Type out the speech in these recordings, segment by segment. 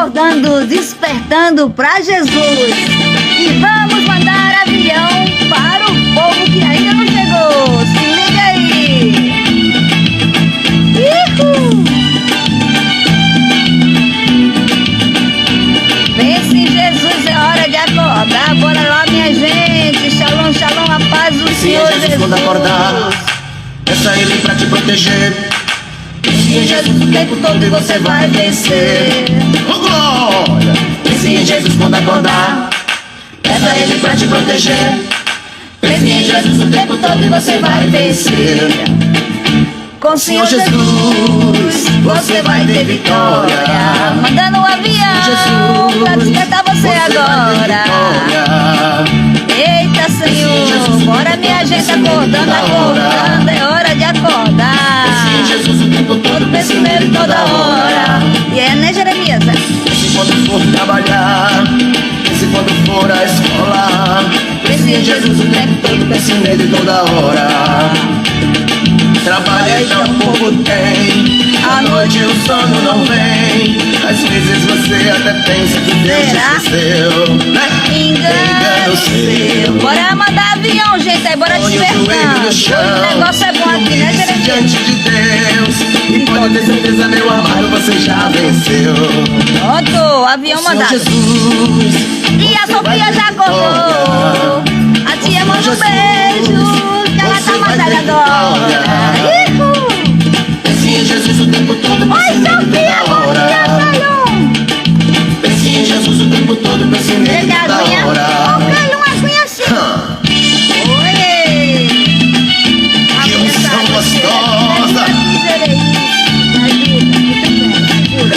acordando, despertando pra Jesus. E vamos mandar avião para o povo que ainda não chegou. Se liga aí. Uhul. Pense em Jesus, é hora de acordar. Bora lá, minha gente. Shalom, shalom, a paz do Senhor Jesus. Quando acordar, peça Ele pra te proteger. Pense em Jesus o tempo todo e você vai vencer. Oh, glória! Pense em Jesus quando acordar, peça Ele pra te proteger. Pense em Jesus o tempo todo e você vai vencer. Com o Senhor Jesus, você vai ter vitória. Mandando um avião pra despertar você agora. Eita, Senhor, bora minha gente acordando, acordando. É hora de acordar. Jesus o tempo todo, Pense nele toda hora. E é, né, Jeremias? Pense quando for trabalhar, pense quando for à escola. Pense em Jesus o tempo todo, pense nele toda hora. Trabalha e tão pouco tem, à noite o sono não vem. Às vezes você até pensa que Deus te esqueceu, né? Engano seu. Bora mandar avião, gente, aí bora despertar. O negócio é bom aqui, né, Jeremias? Diante de Deus, e pode ter certeza, meu amado, você já venceu. Pronto, avião mandado. Jesus, E a Sofia já acordou. A tia manda um beijo, que ela tá mandada agora. Pense em Jesus o tempo todo, Oi, pense nele Sofia, toda bom dia, hora. Calhum. Pense em Jesus o tempo todo, pense nele Pega a toda aguinha. Ô, hora. Calhum, a aguinha assim. Oi. Que unção gostosa.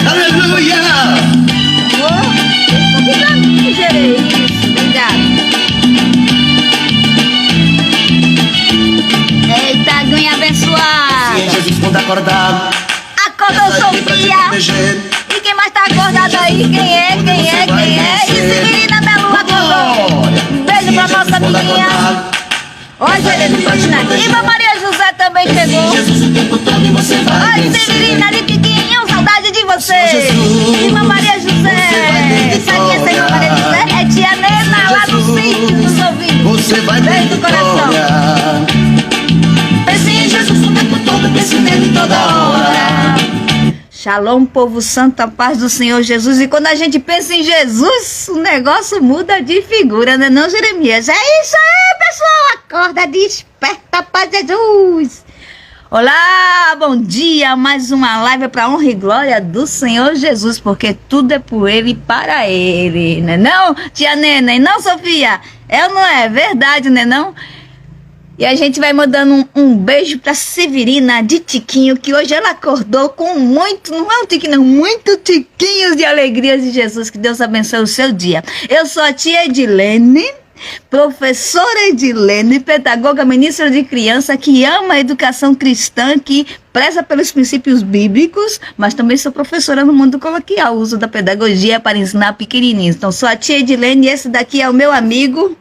Aleluia! Eita, aguinha abençoada. Sim, Jesus quando acordar, Acordou, peça Ele pra te Sofia. proteger. E quem mais tá acordado aí? Quem é? E Severina Melu acordou. Um beijo pra nossa menina. Oi, Severina. Iva Maria José também chegou. Jesus o tempo todo e você vai Oi, vencer. Severina de Piquinho, saudade de você. Iva Maria José. Sabe quem é essa Iva Maria José? É tia Nena, lá no sítio dos ouvidos. Você vai ter Beijo do coração. vitória. Pense em Jesus o tempo todo, pense nele toda hora. Shalom, povo santo, a paz do Senhor Jesus. E quando a gente pensa em Jesus, o negócio muda de figura, né não, Jeremias? É isso aí, pessoal. Acorda, desperta, paz de Jesus. Olá, bom dia. Mais uma live para honra e glória do Senhor Jesus, porque tudo é por Ele e para Ele, né não, tia Nena? E não, Sofia? É ou não é? Verdade, né não? E a gente vai mandando um beijo pra Severina de Tiquinho, que hoje ela acordou com muito, não é um tiquinho, não, muito tiquinhos de alegria de Jesus. Que Deus abençoe o seu dia. Eu sou a tia Edilene, professora Edilene, pedagoga, ministra de criança, que ama a educação cristã, que preza pelos princípios bíblicos, mas também sou professora no mundo coloquial, uso da pedagogia para ensinar pequenininhos. Então sou a tia Edilene e esse daqui é o meu amigo...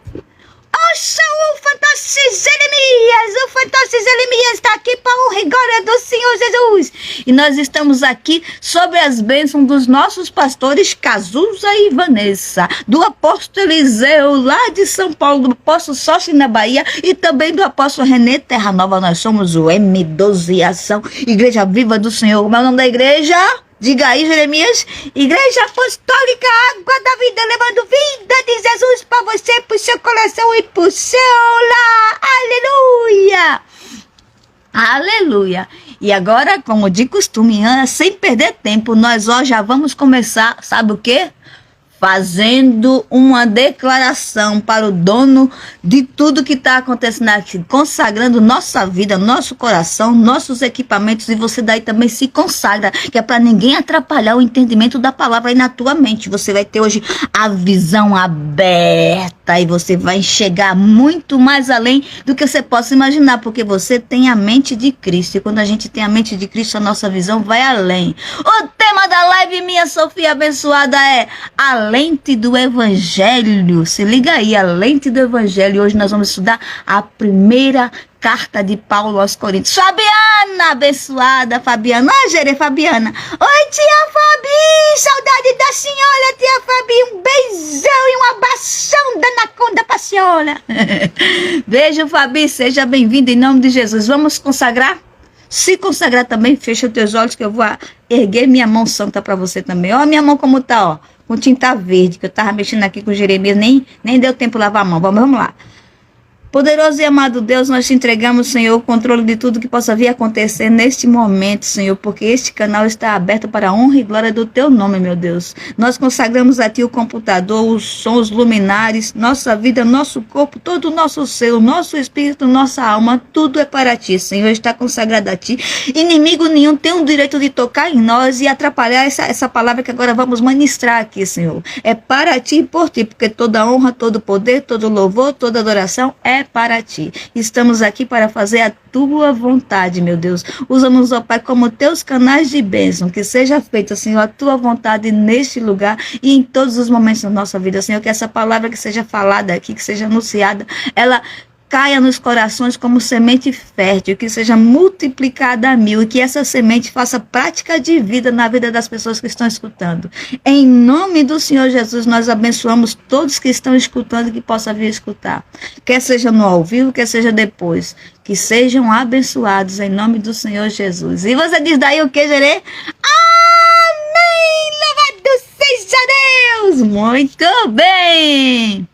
Ouça o Fantástico Jeremias! O Fantástico Jeremias está aqui para a honra e glória do Senhor Jesus. E nós estamos aqui sobre as bênçãos dos nossos pastores Cazuza e Vanessa, do apóstolo Eliseu lá de São Paulo, do apóstolo Sócio na Bahia e também do apóstolo René Terra Nova. Nós somos o M12 Ação, Igreja Viva do Senhor. Como é o nome da igreja? Diga aí, Jeremias. Igreja Apostólica Água da Vida, levando vida de Jesus para você, para o seu coração e para o seu lar. Aleluia! Aleluia! E agora, como de costume, sem perder tempo, nós já vamos começar, sabe o quê? Fazendo uma declaração para o dono de tudo que está acontecendo aqui, consagrando nossa vida, nosso coração, nossos equipamentos, e você daí também se consagra, que é para ninguém atrapalhar o entendimento da palavra aí na tua mente. Você vai ter hoje a visão aberta e você vai enxergar muito mais além do que você possa imaginar, porque você tem a mente de Cristo, e quando a gente tem a mente de Cristo, a nossa visão vai além. O tema da live, minha Sofia abençoada, é a lente do Evangelho. Se liga aí, a lente do Evangelho. Hoje nós vamos estudar a primeira carta de Paulo aos Coríntios. Fabiana, abençoada Fabiana. Fabiana. Oi, tia Fabi, saudade da senhora. senhora. Beijo, Fabi, seja bem-vinda em nome de Jesus. Vamos consagrar? Se consagrar também, fecha os teus olhos que eu vou erguer minha mão santa para você também. Ó, minha mão como tá, ó, com tinta verde, que eu tava mexendo aqui com Jeremias, nem deu tempo de lavar a mão. Vamos lá. Poderoso e amado Deus, nós te entregamos, Senhor, o controle de tudo que possa vir a acontecer neste momento, Senhor, porque este canal está aberto para a honra e glória do teu nome, meu Deus. Nós consagramos a ti o computador, os sons, luminares, nossa vida, nosso corpo, todo o nosso ser, o nosso espírito, nossa alma, tudo é para ti, Senhor, está consagrado a ti. Inimigo nenhum tem o direito de tocar em nós e atrapalhar essa palavra que agora vamos ministrar aqui, Senhor. É para ti e por ti, porque toda honra, todo poder, todo louvor, toda adoração é para ti. Estamos aqui para fazer a tua vontade, meu Deus. Usa-nos, ó Pai, como teus canais de bênção. Que seja feita, Senhor, a tua vontade neste lugar e em todos os momentos da nossa vida, Senhor. Que essa palavra que seja falada aqui, que seja anunciada, ela caia nos corações como semente fértil, que seja multiplicada a 1000 e que essa semente faça prática de vida na vida das pessoas que estão escutando. Em nome do Senhor Jesus, nós abençoamos todos que estão escutando e que possam vir escutar. Quer seja no ao vivo, quer seja depois. Que sejam abençoados em nome do Senhor Jesus. E você diz daí o que, Gerê? Amém! Louvado seja Deus! Muito bem!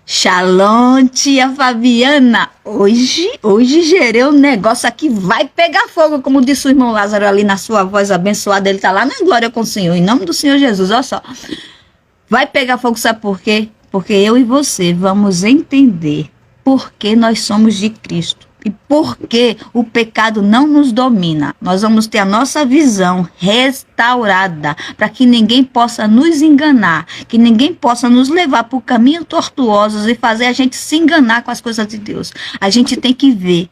Shalom, tia Fabiana. Hoje gerei um negócio aqui, vai pegar fogo, como disse o irmão Lázaro ali na sua voz abençoada. Ele está lá na glória com o Senhor, em nome do Senhor Jesus, olha só. Vai pegar fogo, sabe por quê? Porque eu e você vamos entender por que nós somos de Cristo. E por que o pecado não nos domina. Nós vamos ter a nossa visão restaurada, para que ninguém possa nos enganar, que ninguém possa nos levar por caminhos tortuosos e fazer a gente se enganar com as coisas de Deus. A gente tem que ver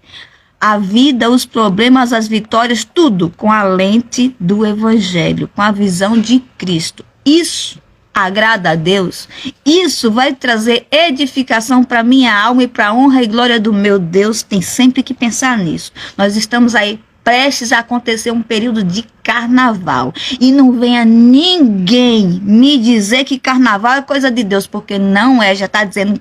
a vida, os problemas, as vitórias, tudo com a lente do Evangelho, com a visão de Cristo. Isso agrada a Deus, isso vai trazer edificação para minha alma e para a honra e glória do meu Deus. Tem sempre que pensar nisso. Nós estamos aí prestes a acontecer um período de carnaval, e não venha ninguém me dizer que carnaval é coisa de Deus, porque não é, já está dizendo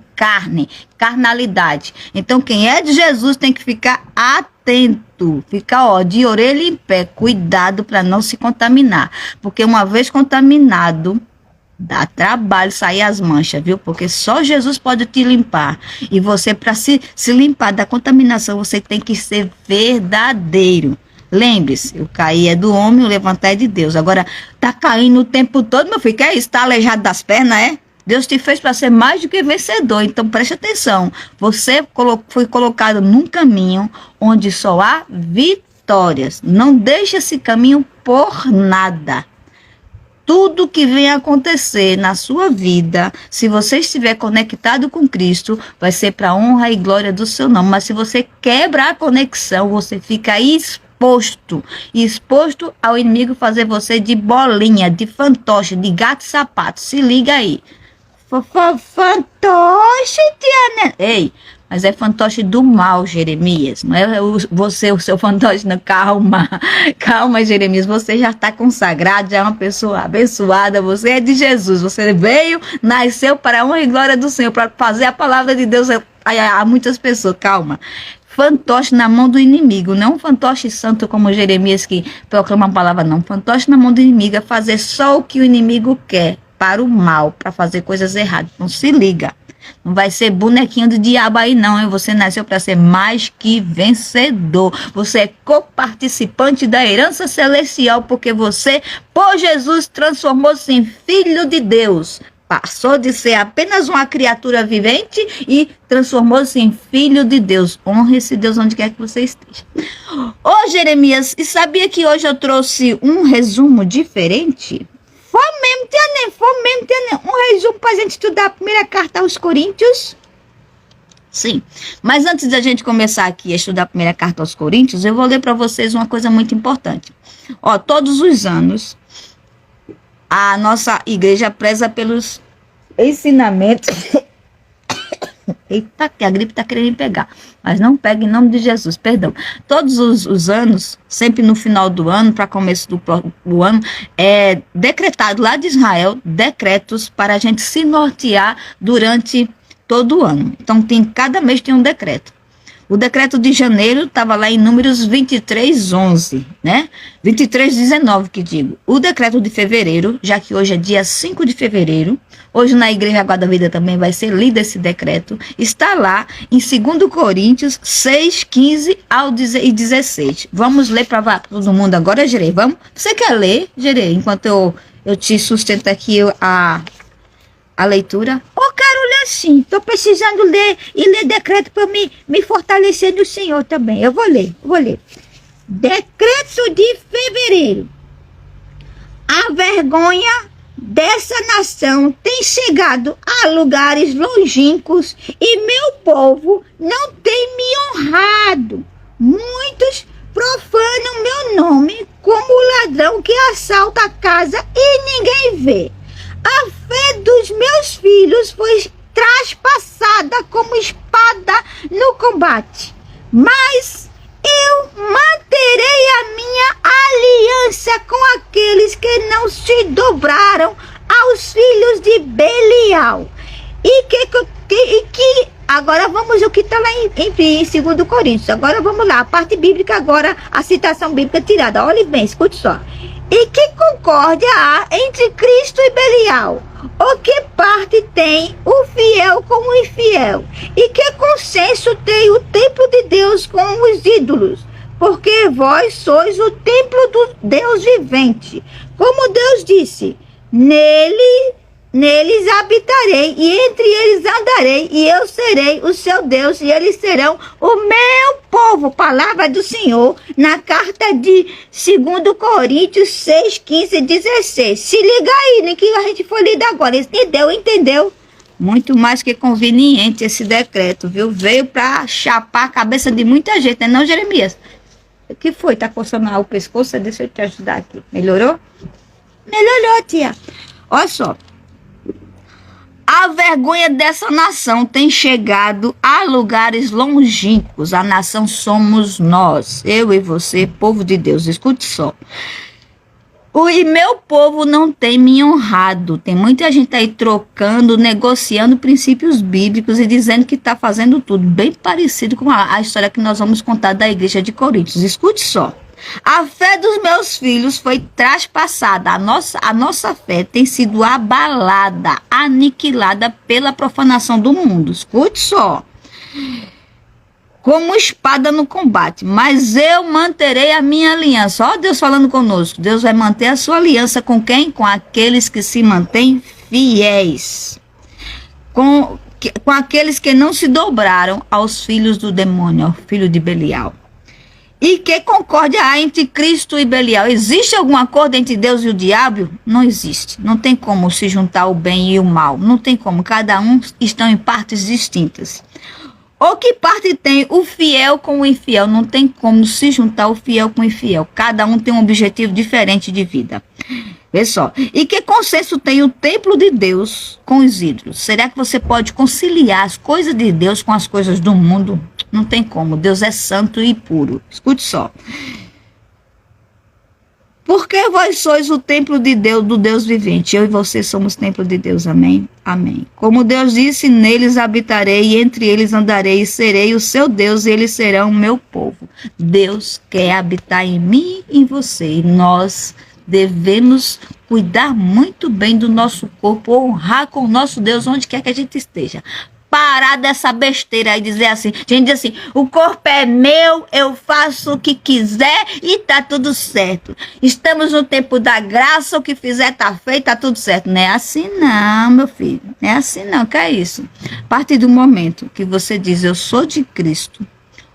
carnalidade. Então quem é de Jesus tem que ficar atento, ficar de orelha em pé, cuidado para não se contaminar, porque uma vez contaminado, dá trabalho sair as manchas, viu? Porque só Jesus pode te limpar. E você, para se limpar da contaminação, você tem que ser verdadeiro. Lembre-se, o cair é do homem, o levantar é de Deus. Agora, tá caindo o tempo todo, meu filho, que é isso? Tá aleijado das pernas, é? Deus te fez para ser mais do que vencedor. Então, preste atenção. Você foi colocado num caminho onde só há vitórias. Não deixe esse caminho por nada. Tudo que vem acontecer na sua vida, se você estiver conectado com Cristo, vai ser para a honra e glória do seu nome. Mas se você quebra a conexão, você fica exposto ao inimigo fazer você de bolinha, de fantoche, de gato e sapato. Se liga aí. Fantoche, tia. Ei, mas é fantoche do mal, Jeremias. Não é você, o seu fantoche, não. Calma, Jeremias. Você já está consagrado, já é uma pessoa abençoada. Você é de Jesus. Você veio, nasceu para a honra e glória do Senhor, para fazer a palavra de Deus a muitas pessoas. Calma. Fantoche na mão do inimigo, não um fantoche santo como Jeremias que proclama a palavra, não. Fantoche na mão do inimigo é fazer só o que o inimigo quer, para o mal, para fazer coisas erradas. Então se liga. Não vai ser bonequinho do diabo aí não, hein? Você nasceu para ser mais que vencedor. Você é coparticipante da herança celestial, porque você, por Jesus, transformou-se em filho de Deus. Passou de ser apenas uma criatura vivente e transformou-se em filho de Deus. Honre esse Deus onde quer que você esteja. Ô Jeremias, e sabia que hoje eu trouxe um resumo diferente? Foi mesmo, tia. Um resumo para a gente estudar a primeira carta aos Coríntios. Sim, mas antes da gente começar aqui a estudar a primeira carta aos Coríntios, eu vou ler para vocês uma coisa muito importante. Ó, todos os anos, a nossa igreja preza pelos ensinamentos Eita, que a gripe está querendo me pegar. Mas não pega em nome de Jesus, perdão. Todos os anos, sempre no final do ano, para começo do ano, é decretado lá de Israel, decretos para a gente se nortear durante todo o ano. Então, cada mês tem um decreto. O decreto de janeiro estava lá em Números 23:11, né? 23:19 que digo. O decreto de fevereiro, já que hoje é dia 5 de fevereiro, hoje na Igreja Água da Vida também vai ser lido esse decreto, está lá em 2 Coríntios 6:15 e 16. Vamos ler para todo mundo agora, Gerê? Vamos? Você quer ler, Gerê, enquanto eu te sustento aqui a leitura? Quero ler sim, estou precisando ler e ler decreto para me fortalecer no Senhor também. Eu vou ler. Decreto de fevereiro. A vergonha dessa nação tem chegado a lugares longínquos e meu povo não tem me honrado. Muitos profanam meu nome como ladrão que assalta a casa e ninguém vê. A fé dos meus filhos foi traspassada como espada no combate, mas eu manterei a minha aliança com aqueles que não se dobraram aos filhos de Belial. Agora vamos o que está lá em 2 Coríntios. Agora vamos lá, a parte bíblica agora, a citação bíblica tirada. Olhe bem, escute só. E que concórdia há entre Cristo e Belial? Ou que parte tem o fiel com o infiel? E que consenso tem o templo de Deus com os ídolos? Porque vós sois o templo do Deus vivente. Como Deus disse, neles habitarei e entre eles andarei e eu serei o seu Deus e eles serão o meu povo. Palavra do Senhor na carta de 2 Coríntios 6:15 e 16. Se liga aí, né, que a gente foi lido agora. Entendeu? Muito mais que conveniente esse decreto, viu? Veio para chapar a cabeça de muita gente, não, Jeremias? O que foi? Tá coçando o pescoço? Deixa eu te ajudar aqui. Melhorou? Melhorou, tia. Olha só. A vergonha dessa nação tem chegado a lugares longínquos. A nação somos nós, eu e você, povo de Deus. Escute só. E meu povo não tem me honrado. Tem muita gente aí trocando, negociando princípios bíblicos e dizendo que está fazendo tudo. Bem parecido com a história que nós vamos contar da igreja de Coríntios. Escute só. A fé dos meus filhos foi traspassada. A nossa fé tem sido abalada, aniquilada pela profanação do mundo. Escute só. Como espada no combate. Mas eu manterei a minha aliança. Ó Deus falando conosco. Deus vai manter a sua aliança com quem? Com aqueles que se mantêm fiéis. Com aqueles que não se dobraram aos filhos do demônio, ao filho de Belial. E que concórdia há entre Cristo e Belial? Existe algum acordo entre Deus e o diabo? Não existe. Não tem como se juntar o bem e o mal. Não tem como. Cada um estão em partes distintas. Ou que parte tem o fiel com o infiel? Não tem como se juntar o fiel com o infiel. Cada um tem um objetivo diferente de vida. Vê só. E que consenso tem o templo de Deus com os ídolos? Será que você pode conciliar as coisas de Deus com as coisas do mundo? Não tem como. Deus é santo e puro. Escute só. Porque vós sois o templo de Deus, do Deus vivente. Eu e você somos templo de Deus. Amém? Amém. Como Deus disse, neles habitarei e entre eles andarei e serei o seu Deus e eles serão o meu povo. Deus quer habitar em mim e em você. E nós devemos cuidar muito bem do nosso corpo, honrar com o nosso Deus onde quer que a gente esteja. Parar dessa besteira e dizer assim, a gente diz assim, o corpo é meu, eu faço o que quiser e tá tudo certo. Estamos no tempo da graça, o que fizer tá feito, tá tudo certo. Não é assim não, meu filho, não é assim não, que é isso. A partir do momento que você diz, eu sou de Cristo,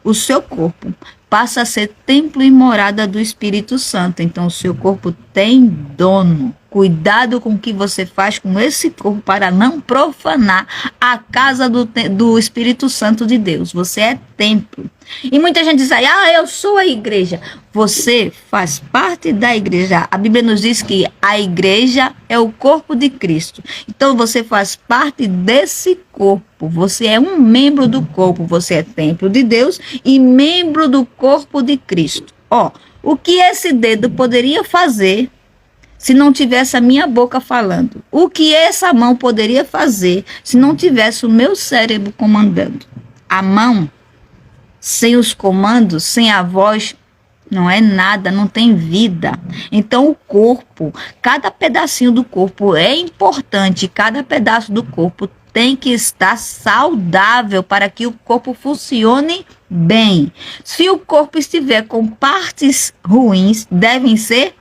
o seu corpo passa a ser templo e morada do Espírito Santo. Então o seu corpo tem dono. Cuidado com o que você faz com esse corpo para não profanar a casa do Espírito Santo de Deus. Você é templo. E muita gente diz aí, eu sou a igreja. Você faz parte da igreja. A Bíblia nos diz que a igreja é o corpo de Cristo. Então você faz parte desse corpo. Você é um membro do corpo. Você é templo de Deus e membro do corpo de Cristo. O que esse dedo poderia fazer se não tivesse a minha boca falando? O que essa mão poderia fazer se não tivesse o meu cérebro comandando? A mão, sem os comandos, sem a voz, não é nada, não tem vida. Então o corpo, cada pedacinho do corpo é importante, cada pedaço do corpo tem que estar saudável para que o corpo funcione bem. Se o corpo estiver com partes ruins, devem ser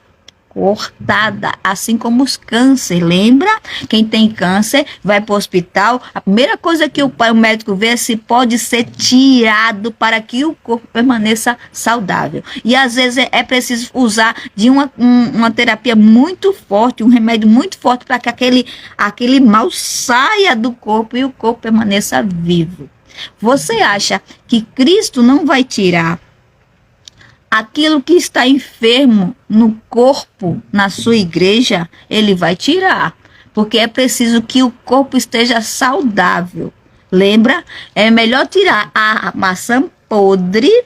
cortada, assim como os câncer. Lembra? Quem tem câncer vai para o hospital, a primeira coisa que o médico vê é se pode ser tirado para que o corpo permaneça saudável. E às vezes é preciso usar de uma terapia muito forte, um remédio muito forte para que aquele mal saia do corpo e o corpo permaneça vivo. Você acha que Cristo não vai tirar aquilo que está enfermo no corpo, na sua igreja? Ele vai tirar, porque é preciso que o corpo esteja saudável. Lembra? É melhor tirar a maçã podre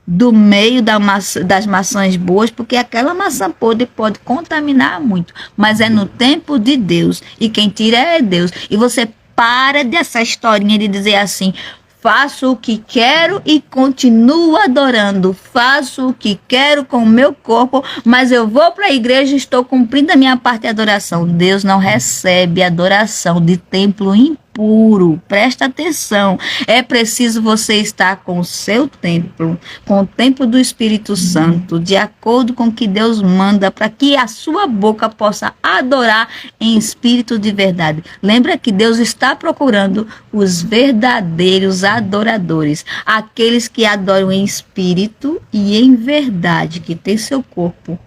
do meio das maçãs boas, porque aquela maçã podre pode contaminar muito, mas é no tempo de Deus, e quem tira é Deus. E você para dessa historinha de dizer assim: faço o que quero e continuo adorando. Faço o que quero com o meu corpo, mas eu vou para a igreja e estou cumprindo a minha parte de adoração. Deus não recebe adoração de templo impuro. Presta atenção. É preciso você estar com o seu templo, com o templo do Espírito Santo, de acordo com o que Deus manda, para que a sua boca possa adorar em espírito de verdade. Lembra que Deus está procurando os verdadeiros adoradores, aqueles que adoram em espírito e em verdade, que tem seu corpo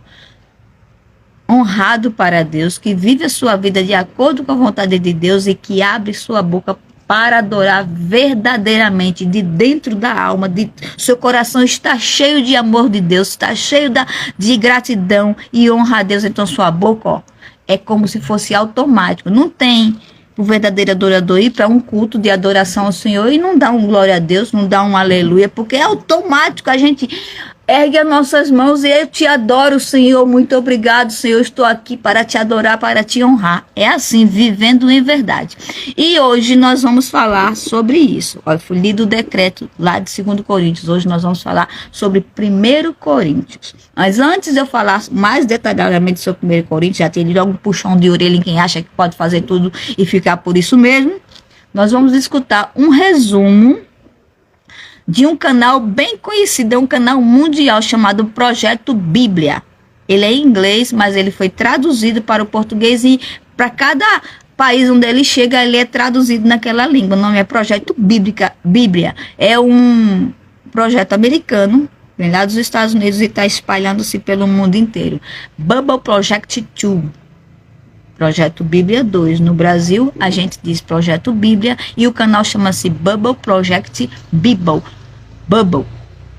honrado para Deus, que vive a sua vida de acordo com a vontade de Deus e que abre sua boca para adorar verdadeiramente de dentro da alma. Seu coração está cheio de amor de Deus, está cheio de gratidão e honra a Deus. Então sua boca é como se fosse automático. Não tem o verdadeiro adorador ir para um culto de adoração ao Senhor e não dá um glória a Deus, não dá um aleluia, porque é automático. A gente ergue as nossas mãos e eu te adoro, Senhor. Muito obrigado, Senhor. Estou aqui para te adorar, para te honrar. É assim, vivendo em verdade. E hoje nós vamos falar sobre isso. Olha, foi lido o decreto lá de 2 Coríntios. Hoje nós vamos falar sobre 1 Coríntios. Mas antes de eu falar mais detalhadamente sobre 1 Coríntios, já tem logo um puxão de orelha em quem acha que pode fazer tudo e ficar por isso mesmo. Nós vamos escutar um resumo de um canal bem conhecido, é um canal mundial chamado Projeto Bíblia. Ele é em inglês, mas ele foi traduzido para o português e para cada país onde ele chega, ele é traduzido naquela língua. O nome é Projeto Bíblia. É um projeto americano, vem lá dos Estados Unidos e está espalhando-se pelo mundo inteiro. Bible Project 2. Projeto Bíblia 2. No Brasil, a gente diz Projeto Bíblia e o canal chama-se Bible Project Bible.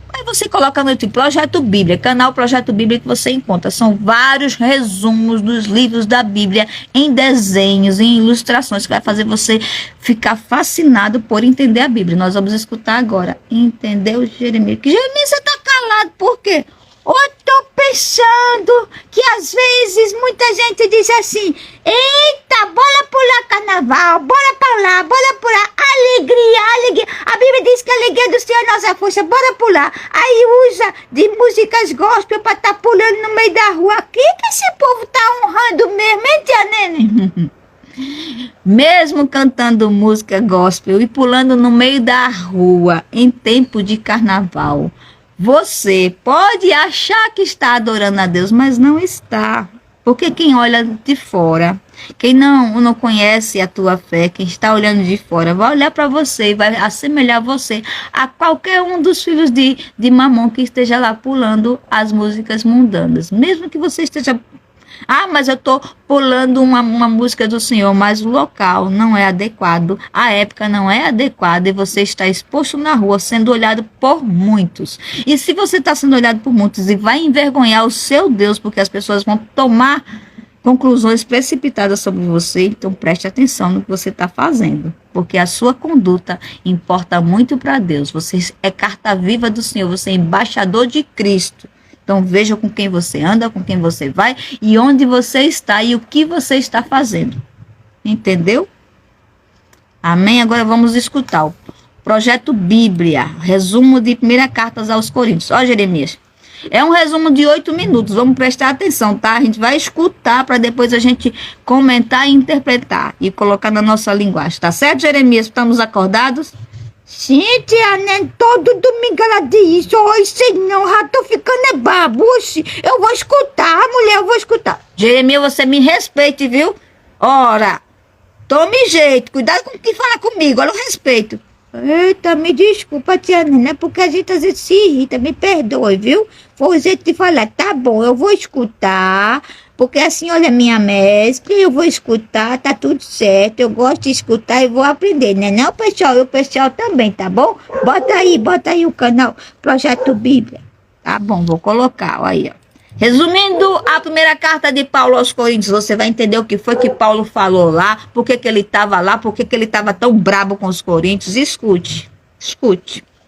Aí você coloca no YouTube Projeto Bíblia, canal Projeto Bíblia, que você encontra. São vários resumos dos livros da Bíblia em desenhos, em ilustrações, que vai fazer você ficar fascinado por entender a Bíblia. Nós vamos escutar agora. Entendeu, Jeremias? Que Jeremias, você está calado, por quê? Eu tô pensando que às vezes muita gente diz assim: eita, bora pular carnaval, bora pra lá, bora pular, alegria. A Bíblia diz que a alegria do Senhor é nossa força, bora pular. Aí usa de músicas gospel pra tá pulando no meio da rua. Que esse povo tá honrando mesmo, hein, tia Nene? Mesmo cantando música gospel e pulando no meio da rua em tempo de carnaval, você pode achar que está adorando a Deus, mas não está. Porque quem olha de fora, quem não conhece a tua fé, quem está olhando de fora, vai olhar para você e vai assemelhar você a qualquer um dos filhos de Mamon que esteja lá pulando as músicas mundanas. Mesmo que você esteja Ah, mas eu estou pulando uma música do Senhor, mas o local não é adequado, a época não é adequada e você está exposto na rua, sendo olhado por muitos. E se você está sendo olhado por muitos e vai envergonhar o seu Deus, porque as pessoas vão tomar conclusões precipitadas sobre você, então preste atenção no que você está fazendo, porque a sua conduta importa muito para Deus. Você é carta viva do Senhor, você é embaixador de Cristo. Então veja com quem você anda, com quem você vai e onde você está e o que você está fazendo. Entendeu? Amém? Agora vamos escutar o Projeto Bíblia, resumo de 1ª Carta aos Coríntios. Ó, Jeremias, é um resumo de 8 minutos, vamos prestar atenção, tá? A gente vai escutar para depois a gente comentar e interpretar e colocar na nossa linguagem, tá certo, Jeremias? Estamos acordados? Sim, tia, né? Todo domingo ela diz isso. Oi, senhor, já tô ficando babo. Oxi, eu vou escutar, mulher, eu vou escutar. Jeremias, você me respeite, viu? Ora, tome jeito, cuidado com quem fala comigo, olha o respeito. Eita, me desculpa, tia Nena, porque a gente às vezes se irrita, me perdoe, viu? Foi o jeito de falar, tá bom, eu vou escutar, porque a senhora é minha mestre, eu vou escutar, tá tudo certo, eu gosto de escutar e vou aprender, né não, pessoal? E o pessoal também, tá bom? Bota aí o canal Projeto Bíblia. Tá bom, vou colocar, olha aí, ó. Resumindo a 1ª carta de Paulo aos Coríntios, você vai entender o que foi que Paulo falou lá, por que ele estava lá, por que ele estava tão brabo com os coríntios. Escute.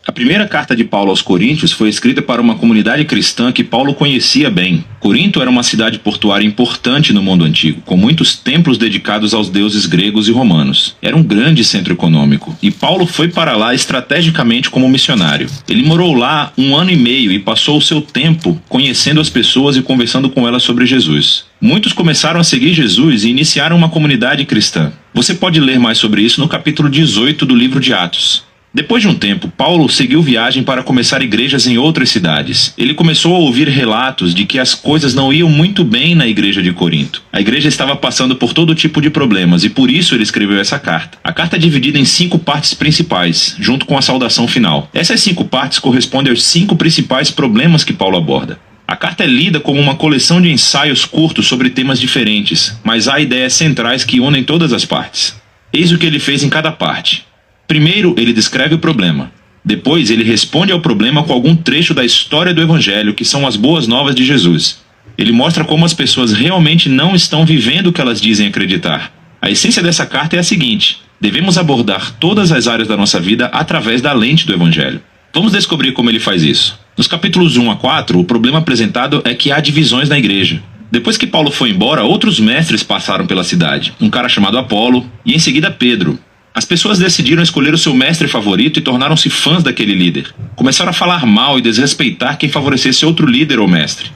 A 1ª carta de Paulo aos Coríntios foi escrita para uma comunidade cristã que Paulo conhecia bem. Corinto era uma cidade portuária importante no mundo antigo, com muitos templos dedicados aos deuses gregos e romanos. Era um grande centro econômico, e Paulo foi para lá estrategicamente como missionário. Ele morou lá 1 ano e meio e passou o seu tempo conhecendo as pessoas e conversando com elas sobre Jesus. Muitos começaram a seguir Jesus e iniciaram uma comunidade cristã. Você pode ler mais sobre isso no capítulo 18 do livro de Atos. Depois de um tempo, Paulo seguiu viagem para começar igrejas em outras cidades. Ele começou a ouvir relatos de que as coisas não iam muito bem na igreja de Corinto. A igreja estava passando por todo tipo de problemas e por isso ele escreveu essa carta. A carta é dividida em 5 partes principais, junto com a saudação final. Essas 5 partes correspondem aos 5 principais problemas que Paulo aborda. A carta é lida como uma coleção de ensaios curtos sobre temas diferentes, mas há ideias centrais que unem todas as partes. Eis o que ele fez em cada parte. Primeiro, ele descreve o problema. Depois, ele responde ao problema com algum trecho da história do Evangelho, que são as boas novas de Jesus. Ele mostra como as pessoas realmente não estão vivendo o que elas dizem acreditar. A essência dessa carta é a seguinte: devemos abordar todas as áreas da nossa vida através da lente do Evangelho. Vamos descobrir como ele faz isso. Nos capítulos 1 a 4, o problema apresentado é que há divisões na igreja. Depois que Paulo foi embora, outros mestres passaram pela cidade. Um cara chamado Apolo e em seguida Pedro. As pessoas decidiram escolher o seu mestre favorito e tornaram-se fãs daquele líder. Começaram a falar mal e desrespeitar quem favorecesse outro líder ou mestre.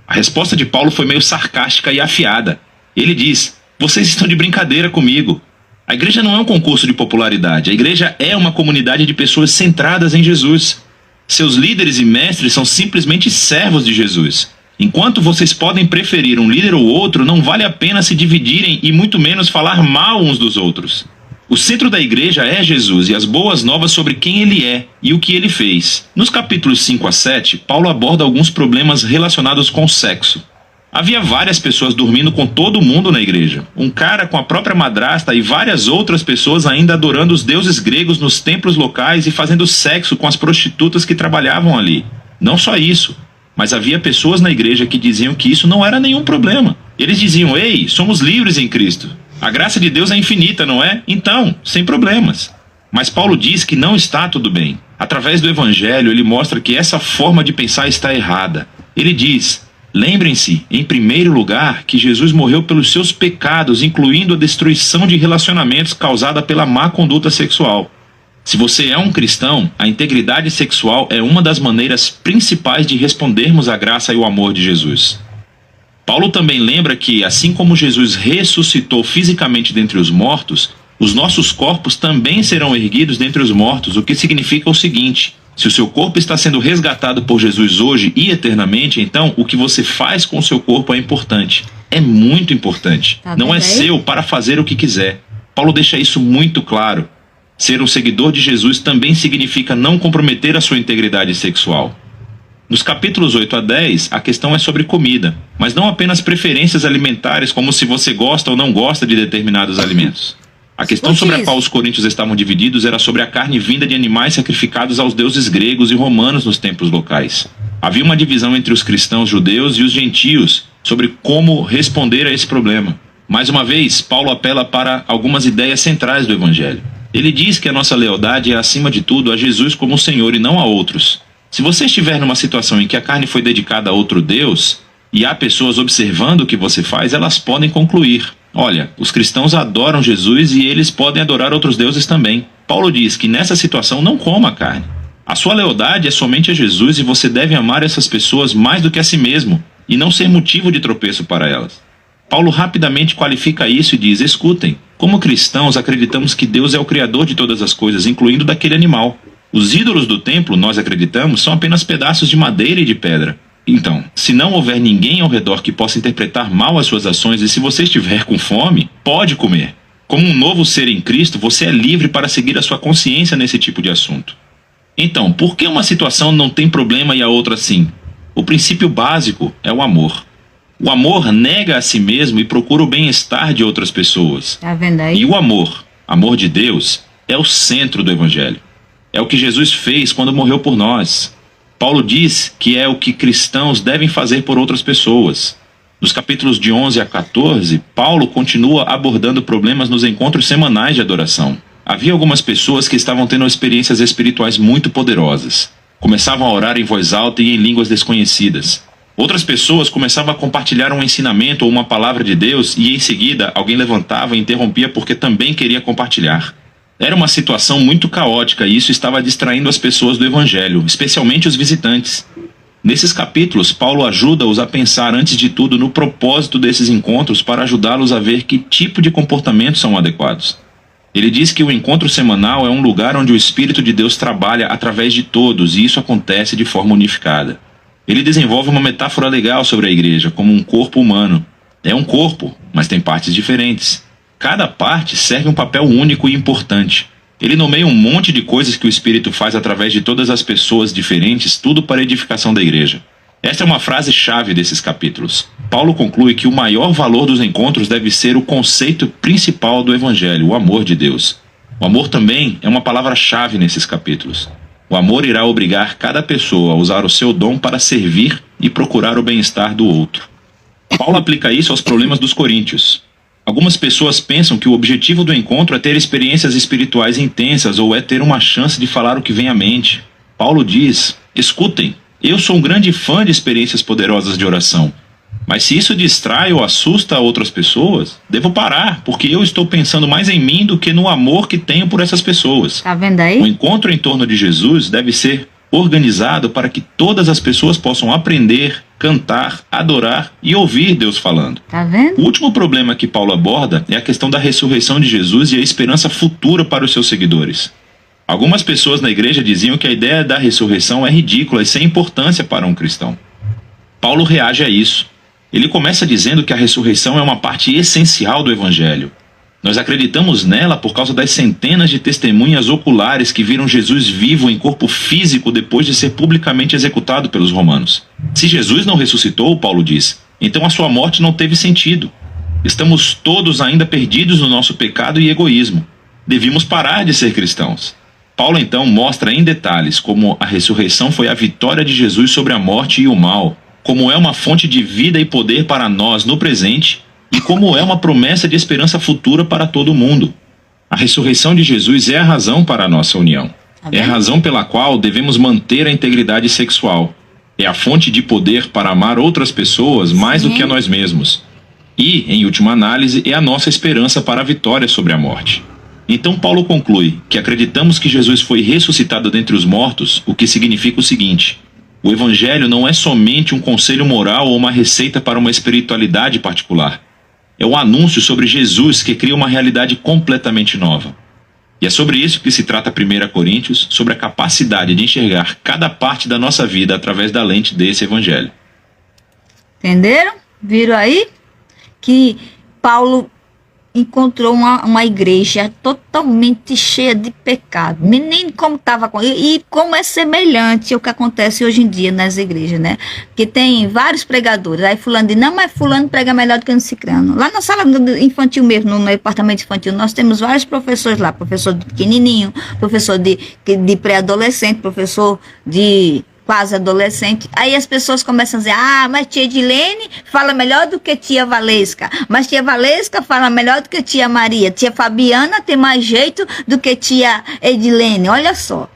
A resposta de Paulo foi meio sarcástica e afiada. Ele diz: vocês estão de brincadeira comigo. A igreja não é um concurso de popularidade. A igreja é uma comunidade de pessoas centradas em Jesus. Seus líderes e mestres são simplesmente servos de Jesus. Enquanto vocês podem preferir um líder ou outro, não vale a pena se dividirem e muito menos falar mal uns dos outros. O centro da igreja é Jesus e as boas novas sobre quem ele é e o que ele fez. Nos capítulos 5 a 7, Paulo aborda alguns problemas relacionados com o sexo. Havia várias pessoas dormindo com todo mundo na igreja. Um cara com a própria madrasta e várias outras pessoas ainda adorando os deuses gregos nos templos locais e fazendo sexo com as prostitutas que trabalhavam ali. Não só isso, mas havia pessoas na igreja que diziam que isso não era nenhum problema. Eles diziam: ei, somos livres em Cristo. A graça de Deus é infinita, não é? Então, sem problemas. Mas Paulo diz que não está tudo bem. Através do Evangelho, ele mostra que essa forma de pensar está errada. Ele diz: lembrem-se, em primeiro lugar, que Jesus morreu pelos seus pecados, incluindo a destruição de relacionamentos causada pela má conduta sexual. Se você é um cristão, a integridade sexual é uma das maneiras principais de respondermos à graça e ao amor de Jesus. Paulo também lembra que, assim como Jesus ressuscitou fisicamente dentre os mortos, os nossos corpos também serão erguidos dentre os mortos, o que significa o seguinte: se o seu corpo está sendo resgatado por Jesus hoje e eternamente, então o que você faz com o seu corpo é importante. É muito importante. Não é seu para fazer o que quiser. Paulo deixa isso muito claro. Ser um seguidor de Jesus também significa não comprometer a sua integridade sexual. Nos capítulos 8 a 10, a questão é sobre comida, mas não apenas preferências alimentares, como se você gosta ou não gosta de determinados alimentos. A questão sobre a qual os coríntios estavam divididos era sobre a carne vinda de animais sacrificados aos deuses gregos e romanos nos templos locais. Havia uma divisão entre os cristãos judeus e os gentios sobre como responder a esse problema. Mais uma vez, Paulo apela para algumas ideias centrais do Evangelho. Ele diz que a nossa lealdade é, acima de tudo, a Jesus como Senhor e não a outros. Se você estiver numa situação em que a carne foi dedicada a outro Deus, e há pessoas observando o que você faz, elas podem concluir: olha, os cristãos adoram Jesus e eles podem adorar outros deuses também. Paulo diz que nessa situação não coma a carne. A sua lealdade é somente a Jesus e você deve amar essas pessoas mais do que a si mesmo, e não ser motivo de tropeço para elas. Paulo rapidamente qualifica isso e diz: escutem, como cristãos acreditamos que Deus é o Criador de todas as coisas, incluindo daquele animal. Os ídolos do templo, nós acreditamos, são apenas pedaços de madeira e de pedra. Então, se não houver ninguém ao redor que possa interpretar mal as suas ações e se você estiver com fome, pode comer. Como um novo ser em Cristo, você é livre para seguir a sua consciência nesse tipo de assunto. Então, por que uma situação não tem problema e a outra sim? O princípio básico é o amor. O amor nega a si mesmo e procura o bem-estar de outras pessoas. Tá vendo aí? E o amor de Deus, é o centro do Evangelho. É o que Jesus fez quando morreu por nós. Paulo diz que é o que cristãos devem fazer por outras pessoas. Nos capítulos de 11 a 14, Paulo continua abordando problemas nos encontros semanais de adoração. Havia algumas pessoas que estavam tendo experiências espirituais muito poderosas. Começavam a orar em voz alta e em línguas desconhecidas. Outras pessoas começavam a compartilhar um ensinamento ou uma palavra de Deus e em seguida alguém levantava e interrompia porque também queria compartilhar. Era uma situação muito caótica e isso estava distraindo as pessoas do Evangelho, especialmente os visitantes. Nesses capítulos, Paulo ajuda-os a pensar antes de tudo no propósito desses encontros para ajudá-los a ver que tipo de comportamentos são adequados. Ele diz que o encontro semanal é um lugar onde o Espírito de Deus trabalha através de todos e isso acontece de forma unificada. Ele desenvolve uma metáfora legal sobre a igreja, como um corpo humano. É um corpo, mas tem partes diferentes. Cada parte serve um papel único e importante. Ele nomeia um monte de coisas que o Espírito faz através de todas as pessoas diferentes, tudo para a edificação da igreja. Esta é uma frase-chave desses capítulos. Paulo conclui que o maior valor dos encontros deve ser o conceito principal do Evangelho, o amor de Deus. O amor também é uma palavra-chave nesses capítulos. O amor irá obrigar cada pessoa a usar o seu dom para servir e procurar o bem-estar do outro. Paulo aplica isso aos problemas dos coríntios. Algumas pessoas pensam que o objetivo do encontro é ter experiências espirituais intensas ou é ter uma chance de falar o que vem à mente. Paulo diz: escutem, eu sou um grande fã de experiências poderosas de oração, mas se isso distrai ou assusta outras pessoas, devo parar, porque eu estou pensando mais em mim do que no amor que tenho por essas pessoas. Tá vendo aí? O encontro em torno de Jesus deve ser organizado para que todas as pessoas possam aprender, cantar, adorar e ouvir Deus falando. Tá vendo? O último problema que Paulo aborda é a questão da ressurreição de Jesus e a esperança futura para os seus seguidores. Algumas pessoas na igreja diziam que a ideia da ressurreição é ridícula e sem importância para um cristão. Paulo reage a isso. Ele começa dizendo que a ressurreição é uma parte essencial do Evangelho. Nós acreditamos nela por causa das centenas de testemunhas oculares que viram Jesus vivo em corpo físico depois de ser publicamente executado pelos romanos. Se Jesus não ressuscitou, Paulo diz, então a sua morte não teve sentido. Estamos todos ainda perdidos no nosso pecado e egoísmo. Devíamos parar de ser cristãos. Paulo então mostra em detalhes como a ressurreição foi a vitória de Jesus sobre a morte e o mal, como é uma fonte de vida e poder para nós no presente e como é uma promessa de esperança futura para todo mundo. A ressurreição de Jesus é a razão para a nossa união. É a razão pela qual devemos manter a integridade sexual. É a fonte de poder para amar outras pessoas mais do que a nós mesmos. E, em última análise, é a nossa esperança para a vitória sobre a morte. Então Paulo conclui que acreditamos que Jesus foi ressuscitado dentre os mortos, o que significa o seguinte: o Evangelho não é somente um conselho moral ou uma receita para uma espiritualidade particular. É o anúncio sobre Jesus que cria uma realidade completamente nova. E é sobre isso que se trata 1 Coríntios, sobre a capacidade de enxergar cada parte da nossa vida através da lente desse Evangelho. Entenderam? Viram aí? Que Paulo encontrou uma igreja totalmente cheia de pecado. Menino, como estava com... E como é semelhante ao que acontece hoje em dia nas igrejas, né? Que tem vários pregadores. Aí fulano diz, não, mas fulano prega melhor do que no cicrano. Lá na sala infantil mesmo, no departamento infantil, nós temos vários professores lá. Professor de pequenininho, professor de pré-adolescente, professor de... quase adolescente, aí as pessoas começam a dizer, mas tia Edilene fala melhor do que tia Valesca, mas tia Valesca fala melhor do que tia Maria, tia Fabiana tem mais jeito do que tia Edilene. Olha só,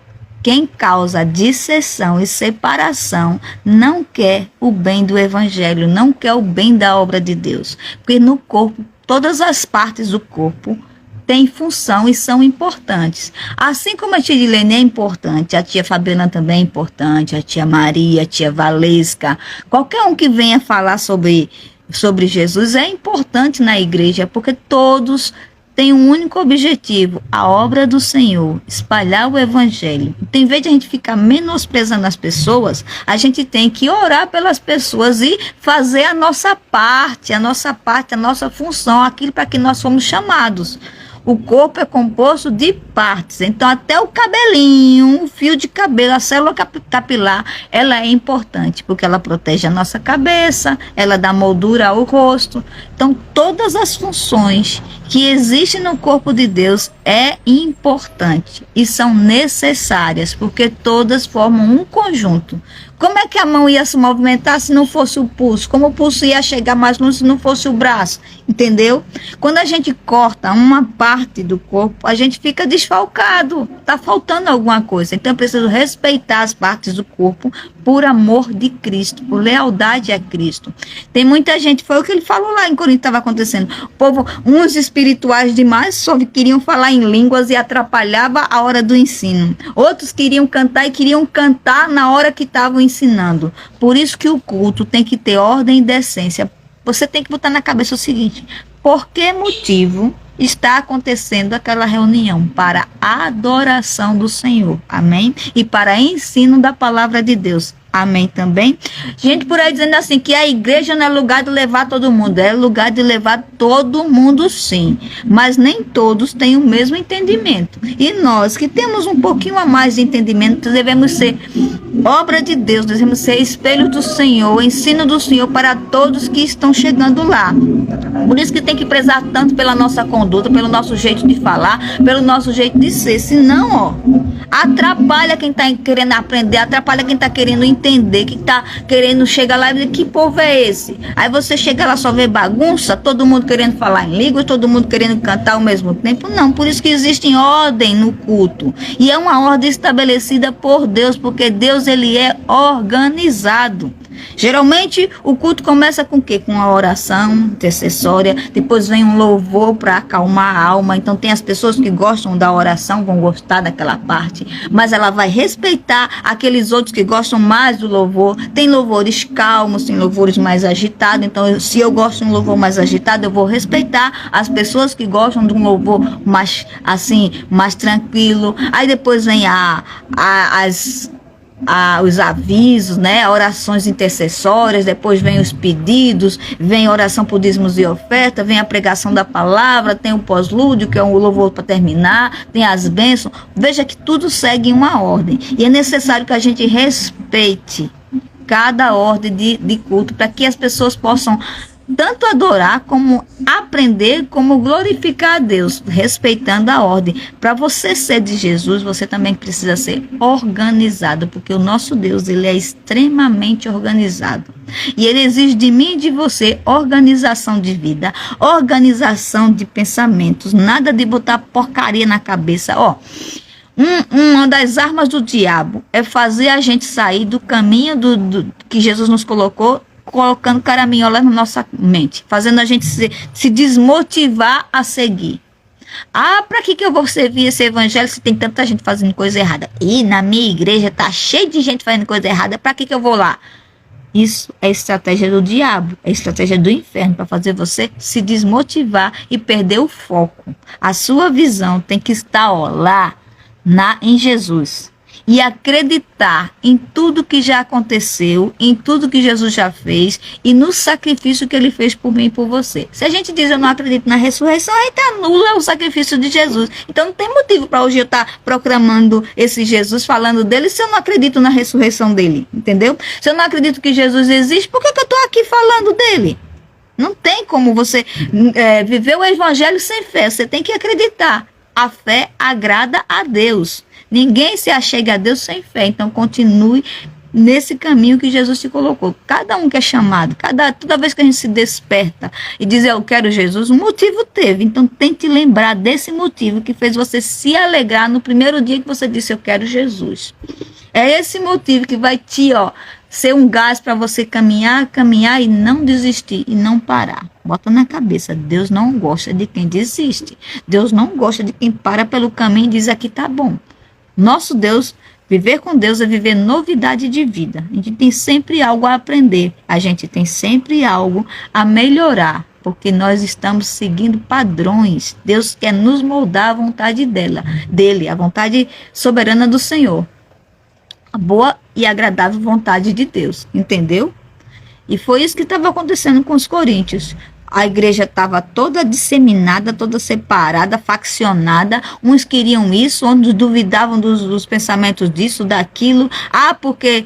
quem causa disseção e separação não quer o bem do evangelho, não quer o bem da obra de Deus, porque no corpo, todas as partes do corpo têm função e são importantes. Assim como a tia Edilene é importante, a tia Fabiana também é importante, a tia Maria, a tia Valesca, qualquer um que venha falar sobre Jesus é importante na igreja, porque todos têm um único objetivo, a obra do Senhor, espalhar o evangelho. Então, em vez de a gente ficar menosprezando as pessoas, a gente tem que orar pelas pessoas e fazer a nossa parte, a nossa função, aquilo para que nós fomos chamados. O corpo é composto de partes, então até o cabelinho, o fio de cabelo, a célula capilar, ela é importante, porque ela protege a nossa cabeça, ela dá moldura ao rosto. Então todas as funções que existem no corpo de Deus é importante e são necessárias, porque todas formam um conjunto. Como é que a mão ia se movimentar se não fosse o pulso? Como o pulso ia chegar mais longe se não fosse o braço? Entendeu? Quando a gente corta uma parte do corpo, a gente fica desfalcado. Está faltando alguma coisa. Então, eu preciso respeitar as partes do corpo por amor de Cristo, por lealdade a Cristo. Tem muita gente, foi o que ele falou lá em Corinto, estava acontecendo. O povo, uns espirituais demais, só queriam falar em línguas e atrapalhava a hora do ensino. Outros queriam cantar e queriam cantar na hora que estavam ensinando. Por isso que o culto tem que ter ordem e decência. Você tem que botar na cabeça o seguinte: por que motivo está acontecendo aquela reunião? Para a adoração do Senhor, amém? E para ensino da palavra de Deus, amém também? Gente por aí dizendo assim, que a igreja não é lugar de levar todo mundo, é lugar de levar todo mundo sim, mas nem todos têm o mesmo entendimento, e nós que temos um pouquinho a mais de entendimento, devemos ser obra de Deus, devemos ser espelho do Senhor, ensino do Senhor para todos que estão chegando lá. Por isso que tem que prezar tanto pela nossa conduta, pelo nosso jeito de falar, pelo nosso jeito de ser, senão, atrapalha quem está querendo aprender, atrapalha quem está querendo entender, quem está querendo chegar lá e dizer, que povo é esse? Aí você chega lá, só vê bagunça, todo mundo querendo falar em língua, todo mundo querendo cantar ao mesmo tempo. Não, por isso que existe ordem no culto, e é uma ordem estabelecida por Deus, porque Deus, ele é organizado. Geralmente o culto começa com o quê? Com a oração intercessória, depois vem um louvor para acalmar a alma. Então tem as pessoas que gostam da oração, vão gostar daquela parte, mas ela vai respeitar aqueles outros que gostam mais do louvor. Tem louvores calmos, tem louvores mais agitados. Então se eu gosto de um louvor mais agitado, eu vou respeitar as pessoas que gostam de um louvor mais assim, mais tranquilo. Aí depois vem os avisos, né, orações intercessórias, depois vem os pedidos, vem oração por dízimos e oferta, vem a pregação da palavra, tem o pós-lúdio, que é um louvor para terminar, tem as bênçãos. Veja que tudo segue uma ordem, e é necessário que a gente respeite cada ordem de culto, para que as pessoas possam tanto adorar, como aprender, como glorificar a Deus, respeitando a ordem. Para você ser de Jesus, você também precisa ser organizado, porque o nosso Deus, ele é extremamente organizado. E ele exige de mim e de você organização de vida, organização de pensamentos, nada de botar porcaria na cabeça. Uma das armas do diabo é fazer a gente sair do caminho que Jesus nos colocou, colocando caraminhola na nossa mente, fazendo a gente se desmotivar a seguir. Para que eu vou servir esse evangelho se tem tanta gente fazendo coisa errada? E na minha igreja tá cheio de gente fazendo coisa errada, para que eu vou lá? Isso é estratégia do diabo, é estratégia do inferno, para fazer você se desmotivar e perder o foco. A sua visão tem que estar lá em Jesus. e acreditar em tudo que já aconteceu, em tudo que Jesus já fez e no sacrifício que ele fez por mim e por você. Se a gente diz eu não acredito na ressurreição, aí anula o sacrifício de Jesus. Então não tem motivo para hoje eu estar proclamando esse Jesus, falando dele, se eu não acredito na ressurreição dele, entendeu? Se eu não acredito que Jesus existe, por que eu estou aqui falando dele? Não tem como você viver o evangelho sem fé, você tem que acreditar. A fé agrada a Deus. Ninguém se achega a Deus sem fé. Então continue nesse caminho que Jesus te colocou. Cada um que é chamado, toda vez que a gente se desperta e diz eu quero Jesus, um motivo teve. Então tente lembrar desse motivo que fez você se alegrar no primeiro dia que você disse eu quero Jesus. É esse motivo que vai ser um gás para você caminhar e não desistir e não parar. Bota na cabeça, Deus não gosta de quem desiste. Deus não gosta de quem para pelo caminho e diz aqui tá bom. Nosso Deus, viver com Deus é viver novidade de vida. A gente tem sempre algo a aprender. A gente tem sempre algo a melhorar. Porque nós estamos seguindo padrões. Deus quer nos moldar à vontade dele, a vontade soberana do Senhor. A boa e agradável vontade de Deus, entendeu? E foi isso que estava acontecendo com os coríntios. A igreja estava toda disseminada, toda separada, faccionada. Uns queriam isso, outros duvidavam dos pensamentos disso, daquilo. Porque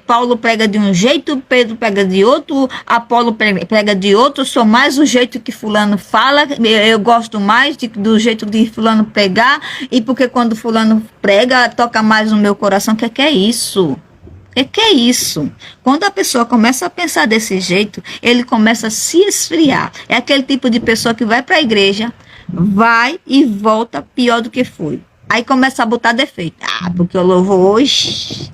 Paulo prega de um jeito, Pedro prega de outro, Apolo prega de outro. Sou mais o jeito que fulano fala, eu gosto mais do jeito de fulano pregar. E porque quando fulano prega, toca mais no meu coração. Que é isso? Que é isso? Quando a pessoa começa a pensar desse jeito, ele começa a se esfriar. É aquele tipo de pessoa que vai para a igreja, vai e volta pior do que foi. Aí começa a botar defeito. Porque o louvor hoje,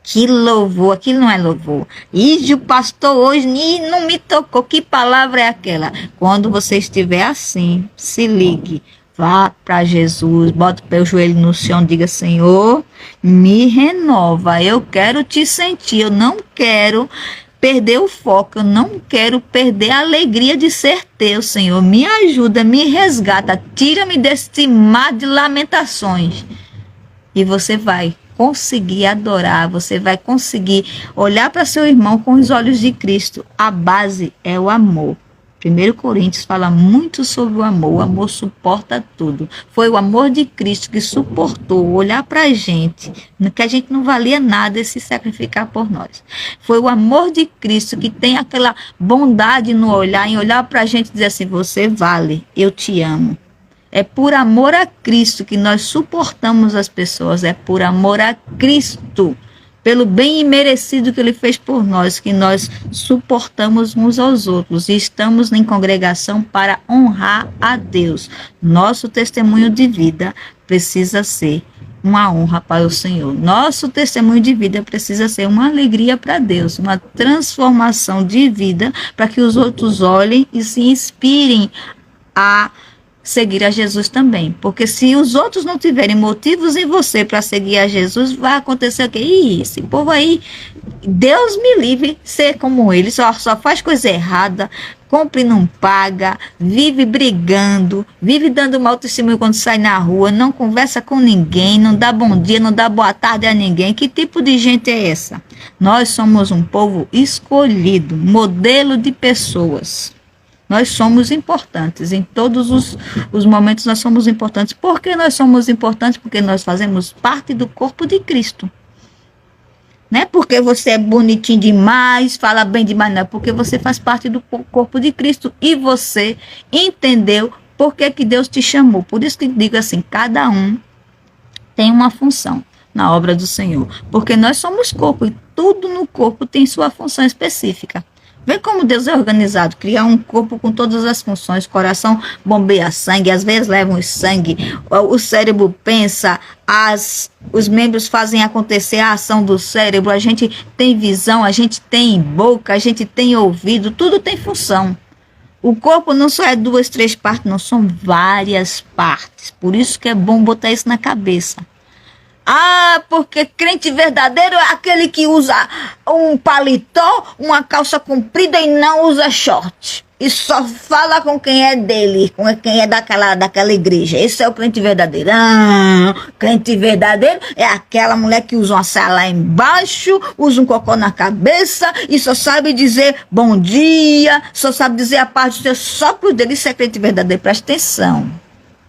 que louvor, aquilo não é louvor. E o pastor hoje não me tocou, que palavra é aquela? Quando você estiver assim, se ligue. Vá para Jesus, bota o teu joelho no chão, diga, Senhor, me renova, eu quero te sentir, eu não quero perder o foco, eu não quero perder a alegria de ser teu, Senhor, me ajuda, me resgata, tira-me deste mar de lamentações. E você vai conseguir adorar, você vai conseguir olhar para seu irmão com os olhos de Cristo. A base é o amor. 1 Coríntios fala muito sobre o amor suporta tudo. Foi o amor de Cristo que suportou olhar para a gente, que a gente não valia nada e se sacrificar por nós. Foi o amor de Cristo que tem aquela bondade no olhar, em olhar para a gente e dizer assim, você vale, eu te amo. É por amor a Cristo que nós suportamos as pessoas, é por amor a Cristo, pelo bem imerecido que ele fez por nós, que nós suportamos uns aos outros e estamos em congregação para honrar a Deus. Nosso testemunho de vida precisa ser uma honra para o Senhor. Nosso testemunho de vida precisa ser uma alegria para Deus, uma transformação de vida para que os outros olhem e se inspirem a seguir a Jesus também, porque se os outros não tiverem motivos em você para seguir a Jesus, vai acontecer o quê? Esse povo aí, Deus me livre ser como ele, só faz coisa errada, compra e não paga, vive brigando, vive dando mau testemunho quando sai na rua, não conversa com ninguém, não dá bom dia, não dá boa tarde a ninguém. Que tipo de gente é essa? Nós somos um povo escolhido, modelo de pessoas. Nós somos importantes, em todos os momentos nós somos importantes. Por que nós somos importantes? Porque nós fazemos parte do corpo de Cristo. Não é porque você é bonitinho demais, fala bem demais, não. É porque você faz parte do corpo de Cristo e você entendeu por que Deus te chamou. Por isso que digo assim, cada um tem uma função na obra do Senhor. Porque nós somos corpo e tudo no corpo tem sua função específica. Vê como Deus é organizado, criar um corpo com todas as funções, coração bombeia sangue, às vezes levam sangue, o cérebro pensa, os membros fazem acontecer a ação do cérebro, a gente tem visão, a gente tem boca, a gente tem ouvido, tudo tem função. O corpo não só é 2, 3 partes, não, são várias partes, por isso que é bom botar isso na cabeça. Porque crente verdadeiro é aquele que usa um paletó, uma calça comprida e não usa short. e só fala com quem é dele, com quem é daquela igreja. Esse é o crente verdadeiro. Crente verdadeiro é aquela mulher que usa uma saia lá embaixo, usa um cocô na cabeça e só sabe dizer bom dia, só sabe dizer a paz de Deus só por dele. Isso é crente verdadeiro. Presta atenção.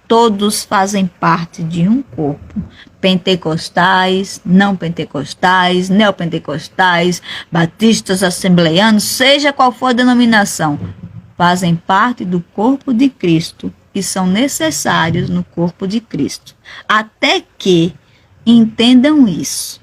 Todos fazem parte de um corpo. Pentecostais, não pentecostais, neopentecostais, batistas, assembleianos, seja qual for a denominação, fazem parte do corpo de Cristo e são necessários no corpo de Cristo. Até que entendam isso.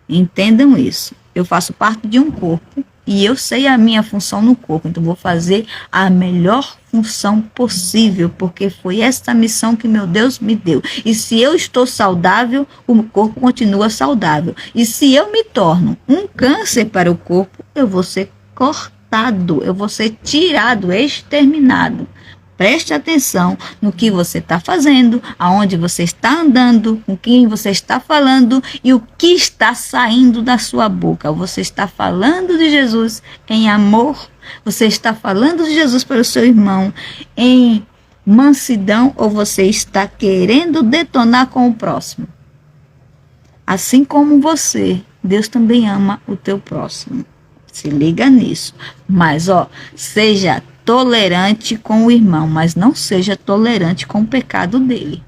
Entendam isso. Eu faço parte de um corpo e eu sei a minha função no corpo. Então vou fazer a melhor função possível, porque foi essa missão que meu Deus me deu. E se eu estou saudável, o corpo continua saudável. E se eu me torno um câncer para o corpo, eu vou ser cortado, eu vou ser tirado, exterminado. Preste atenção no que você está fazendo, aonde você está andando, com quem você está falando e o que está saindo da sua boca. Você está falando de Jesus em amor? Você está falando de Jesus para o seu irmão em mansidão ou você está querendo detonar com o próximo? Assim como você, Deus também ama o teu próximo. Se liga nisso. Mas, seja tolerante com o irmão, mas não seja tolerante com o pecado dele.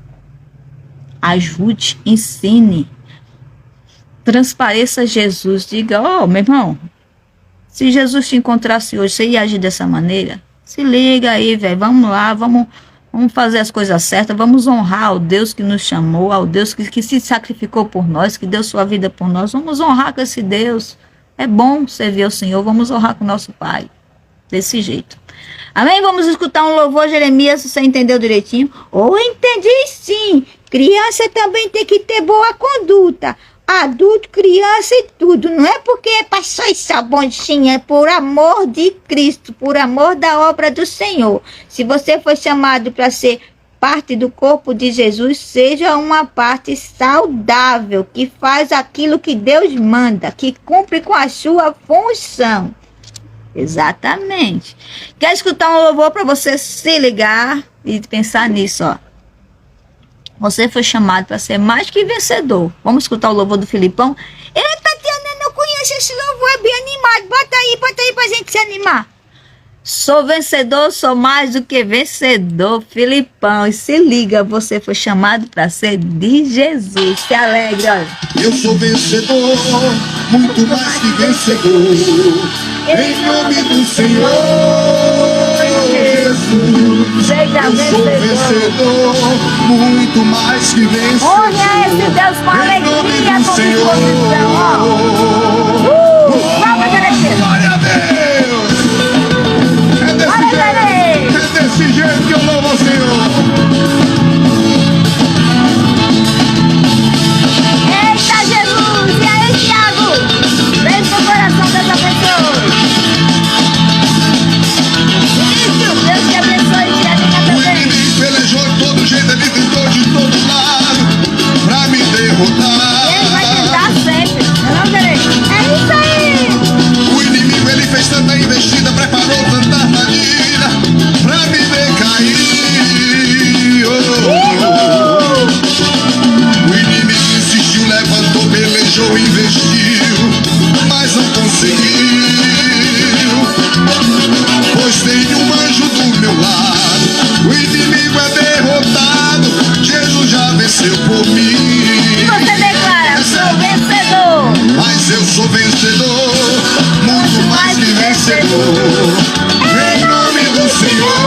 Ajude, ensine, transpareça Jesus. Diga, meu irmão, se Jesus te encontrasse hoje, você ia agir dessa maneira? Se liga aí, velho, vamos lá, vamos fazer as coisas certas, vamos honrar ao Deus que nos chamou, ao Deus que se sacrificou por nós, que deu sua vida por nós. Vamos honrar com esse Deus. É bom servir ao Senhor, vamos honrar com o nosso Pai. Desse jeito. Amém? Vamos escutar um louvor, Jeremias, se você entendeu direitinho. Entendi sim. Criança também tem que ter boa conduta. Adulto, criança e tudo. Não é porque é para só isso bonitinho, é por amor de Cristo, por amor da obra do Senhor. Se você foi chamado para ser parte do corpo de Jesus, seja uma parte saudável, que faz aquilo que Deus manda, que cumpre com a sua função. Exatamente. Quer escutar um louvor para você se ligar e pensar nisso, Você foi chamado para ser mais que vencedor. Vamos escutar o louvor do Filipão? Tatiana, não conheço esse louvor, é bem animado. Bota aí pra gente se animar. Sou vencedor, sou mais do que vencedor, Filipão. E se liga, você foi chamado para ser de Jesus. Se alegre, olha. Eu sou vencedor, muito mais que vencedor. Em nome do Senhor Jesus. Seja Eu sou vencedor, muito mais que vencedor. Olha esse Deus com alegria, com disposição, Vamos, Jeremias. Glória a Deus. É desse jeito que eu louvo ao Senhor. Eita, Jesus! E aí, Thiago? Vem pro coração dessa pessoa. Isso, Deus te abençoe e te anima O também. inimigo pelejou de todo jeito, ele tentou de todo lado pra me derrotar. Ele vai tentar sempre. Não, Jeremias? É isso aí. O inimigo, ele fez tanta investida, preparou tanta armadilha pra me ver cair. O inimigo insistiu, levantou, pelejou, investiu, mas não conseguiu. Pois tem um anjo do meu lado, o inimigo é derrotado, Jesus já venceu por mim. E você declara, sou vencedor. Mas eu sou vencedor, muito mais que vencedor. Em nome do Senhor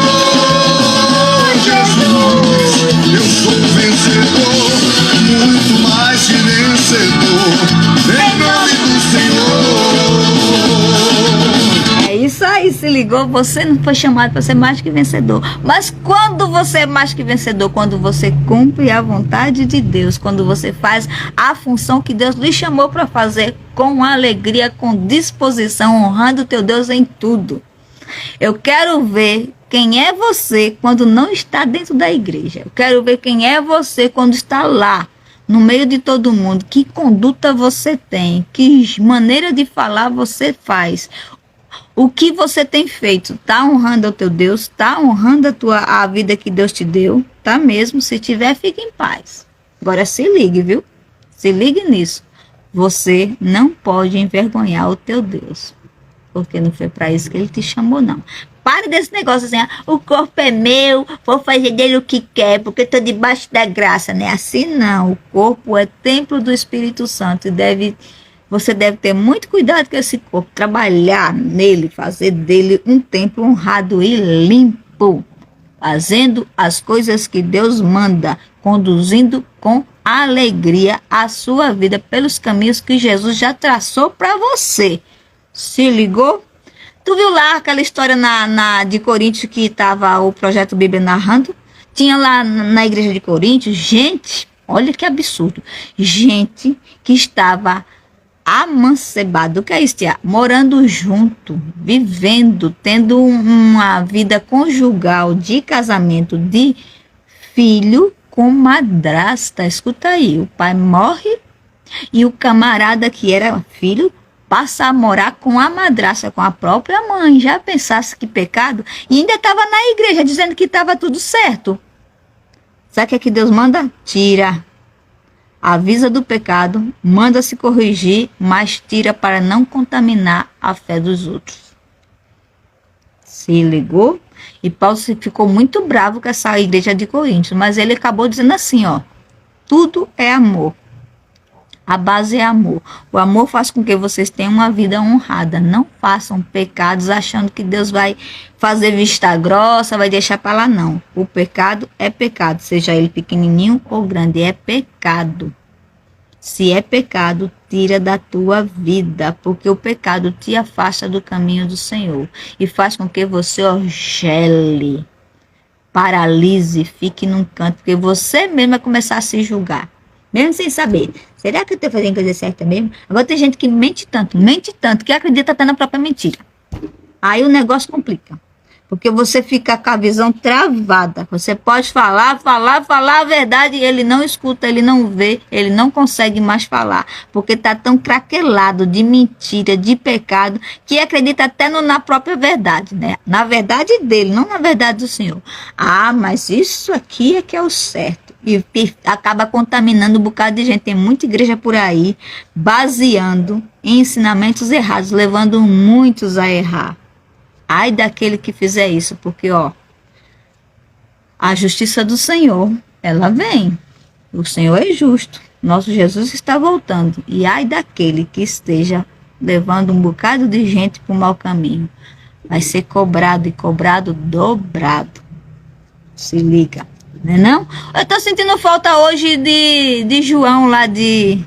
Jesus, eu sou vencedor, muito mais que vencedor. Em nome do Senhor. É isso aí, se ligou? Você não foi chamado para ser mais que vencedor. Mas quando você é mais que vencedor? Quando você cumpre a vontade de Deus. Quando você faz a função que Deus lhe chamou para fazer com alegria, com disposição, honrando o teu Deus em tudo. Eu quero ver quem é você quando não está dentro da igreja. Eu quero ver quem é você quando está lá, no meio de todo mundo. Que conduta você tem, que maneira de falar você faz. O que você tem feito? Tá honrando o teu Deus? Tá honrando a vida que Deus te deu? Tá mesmo? Se tiver, fique em paz. Agora se ligue, viu? Se ligue nisso. Você não pode envergonhar o teu Deus. Porque não foi para isso que ele te chamou, não. Pare desse negócio assim, o corpo é meu, vou fazer dele o que quer, porque estou debaixo da graça, né? Assim não, o corpo é templo do Espírito Santo e você deve ter muito cuidado com esse corpo, trabalhar nele, fazer dele um templo honrado e limpo, fazendo as coisas que Deus manda, conduzindo com alegria a sua vida pelos caminhos que Jesus já traçou para você. Se ligou? Tu viu lá aquela história de Coríntios que estava o Projeto Bíblia narrando? Tinha lá na igreja de Coríntios, gente, olha que absurdo, gente que estava amancebado, o que é isso, tia? Morando junto, vivendo, tendo uma vida conjugal de casamento, de filho com madrasta. Escuta aí, o pai morre e o camarada que era filho passa a morar com a madrasta, com a própria mãe. Já pensasse que pecado? E ainda estava na igreja dizendo que estava tudo certo. Sabe o que é que Deus manda? Tira. Avisa do pecado, manda se corrigir, mas tira para não contaminar a fé dos outros. Se ligou? E Paulo ficou muito bravo com essa igreja de Coríntios, mas ele acabou dizendo assim, ó, tudo é amor. A base é amor. O amor faz com que vocês tenham uma vida honrada. Não façam pecados achando que Deus vai fazer vista grossa, vai deixar para lá, não. O pecado é pecado, seja ele pequenininho ou grande, é pecado. Se é pecado, tira da tua vida, porque o pecado te afasta do caminho do Senhor e faz com que você orgele, paralise, fique num canto, porque você mesmo vai começar a se julgar. Mesmo sem saber, será que eu estou fazendo coisa certa mesmo? Agora tem gente que mente tanto, que acredita até na própria mentira. Aí o negócio complica, porque você fica com a visão travada. Você pode falar a verdade e ele não escuta, ele não vê, ele não consegue mais falar, porque está tão craquelado de mentira, de pecado, que acredita até na própria verdade, né? Na verdade dele, não na verdade do Senhor. Ah, mas isso aqui é que é o certo. E acaba contaminando um bocado de gente. Tem muita igreja por aí baseando em ensinamentos errados, levando muitos a errar. Ai daquele que fizer isso, porque ó, a justiça do Senhor, ela vem. O Senhor é justo. Nosso Jesus está voltando. E ai daquele que esteja levando um bocado de gente para o mau caminho. Vai ser cobrado e cobrado dobrado. Se liga. Não é não? Eu tô sentindo falta hoje de João lá de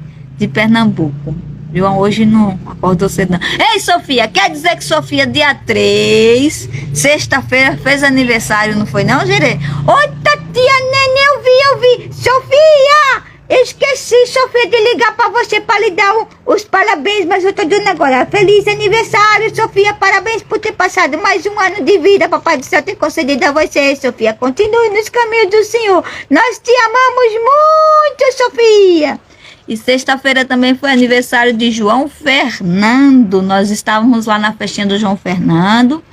Pernambuco. João hoje não acordou cedo não. Ei, Sofia, quer dizer que Sofia dia 3, sexta-feira, fez aniversário, não foi não, Gerê? Oi, tia Nene, eu vi. Sofia! Esqueci, Sofia, de ligar pra você pra lhe dar os parabéns, mas eu tô dizendo agora. Feliz aniversário, Sofia. Parabéns por ter passado mais um ano de vida. Papai do céu tem concedido a você, Sofia. Continue nos caminhos do Senhor. Nós te amamos muito, Sofia. E sexta-feira também foi aniversário de João Fernando. Nós estávamos lá na festinha do João Fernando.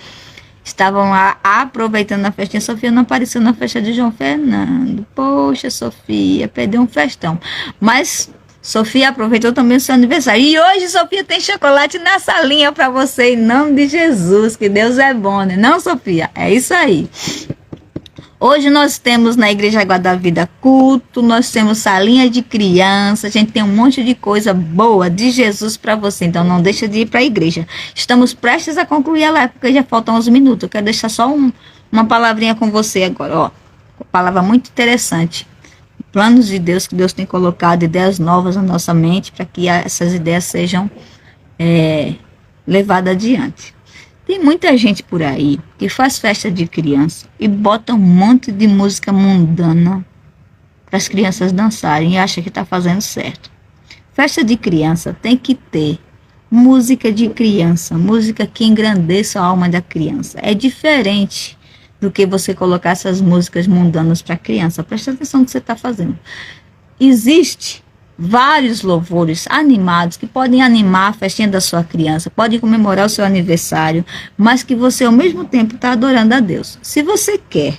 Estavam lá aproveitando a festinha. Sofia não apareceu na festa de João Fernando. Poxa, Sofia, perdeu um festão. Mas Sofia aproveitou também o seu aniversário. E hoje, Sofia, tem chocolate na salinha para você, em nome de Jesus. Que Deus é bom, né? Não, Sofia? É isso aí. Hoje nós temos na Igreja Água da Vida culto, nós temos salinha de criança, a gente tem um monte de coisa boa de Jesus para você, então não deixa de ir para a igreja. Estamos prestes a concluir a live, porque já faltam uns minutos, eu quero deixar só uma palavrinha com você agora, ó, uma palavra muito interessante. Planos de Deus, que Deus tem colocado, ideias novas na nossa mente, para que essas ideias sejam levadas adiante. Tem muita gente por aí que faz festa de criança e bota um monte de música mundana para as crianças dançarem e acha que está fazendo certo. Festa de criança tem que ter música de criança, música que engrandeça a alma da criança. É diferente do que você colocar essas músicas mundanas para a criança. Presta atenção no que você está fazendo. Existe vários louvores animados que podem animar a festinha da sua criança, podem comemorar o seu aniversário, mas que você ao mesmo tempo está adorando a Deus. Se você quer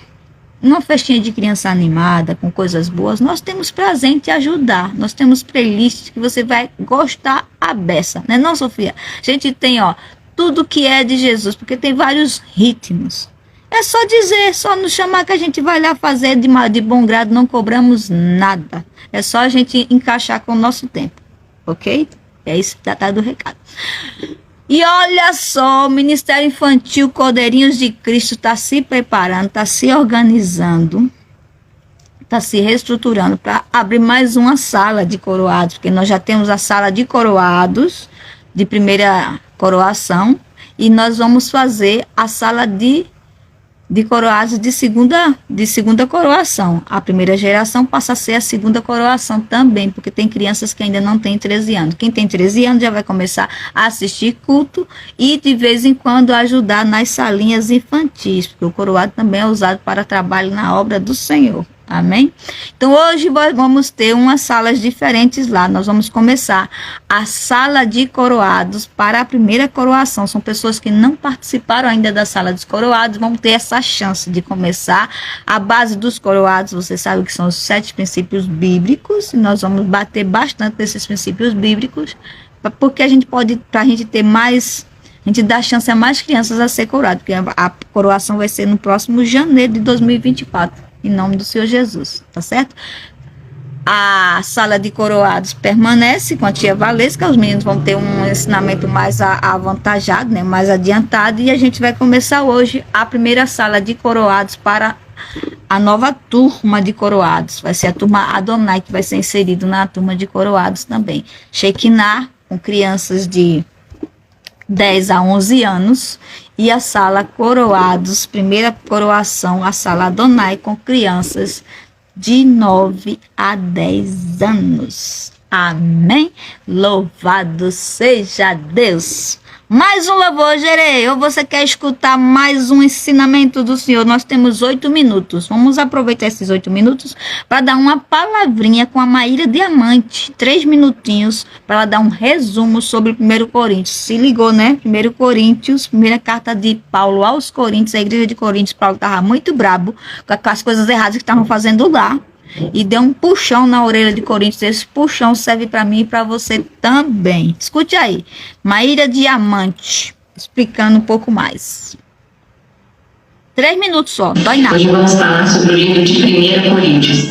uma festinha de criança animada, com coisas boas, nós temos prazer em te ajudar. Nós temos playlists que você vai gostar à beça, né não, Sofia? A gente tem, tudo que é de Jesus, porque tem vários ritmos. É só dizer, só nos chamar que a gente vai lá fazer de bom grado, não cobramos nada. É só a gente encaixar com o nosso tempo, ok? É isso que tá do recado. E olha só, o Ministério Infantil Cordeirinhos de Cristo está se preparando, está se organizando, está se reestruturando para abrir mais uma sala de coroados, porque nós já temos a sala de coroados, de primeira coroação, e nós vamos fazer a sala de coroados de segunda coroação. A primeira geração passa a ser a segunda coroação também, porque tem crianças que ainda não têm 13 anos. Quem tem 13 anos já vai começar a assistir culto e de vez em quando ajudar nas salinhas infantis, porque o coroado também é usado para trabalho na obra do Senhor. Amém? Então hoje vamos ter umas salas diferentes lá. Nós vamos começar a sala de coroados para a primeira coroação. São pessoas que não participaram ainda da sala dos coroados, vão ter essa chance de começar. A base dos coroados, você sabe que são os 7 princípios bíblicos, e nós vamos bater bastante nesses princípios bíblicos, porque a gente pode, para a gente ter mais, a gente dá chance a mais crianças a ser coroado, porque a coroação vai ser no próximo janeiro de 2024. Em nome do Senhor Jesus, tá certo? A sala de coroados permanece com a tia Valesca. Os meninos vão ter um ensinamento mais avantajado, né? Mais adiantado. E a gente vai começar hoje a primeira sala de coroados para a nova turma de coroados. Vai ser a turma Adonai, que vai ser inserido na turma de coroados também. Shekinah, com crianças de 10 a 11 anos, e a sala coroados, primeira coroação, a sala Adonai, com crianças de 9 a 10 anos. Amém? Louvado seja Deus. Mais um louvor, Gerê. Ou você quer escutar mais um ensinamento do Senhor? Nós temos 8 minutos. Vamos aproveitar esses 8 minutos para dar uma palavrinha com a Maíra Diamante. 3 minutinhos para ela dar um resumo sobre 1 Coríntios. Se ligou, né? 1 Coríntios, primeira carta de Paulo aos Coríntios. A igreja de Coríntios, Paulo estava muito brabo com as coisas erradas que estavam fazendo lá. E deu um puxão na orelha de Coríntios. Esse puxão serve para mim e para você também. Escute aí. Maíra Diamante, explicando um pouco mais. 3 minutos só, não dói nada. Hoje vamos falar sobre o livro de 1 Coríntios.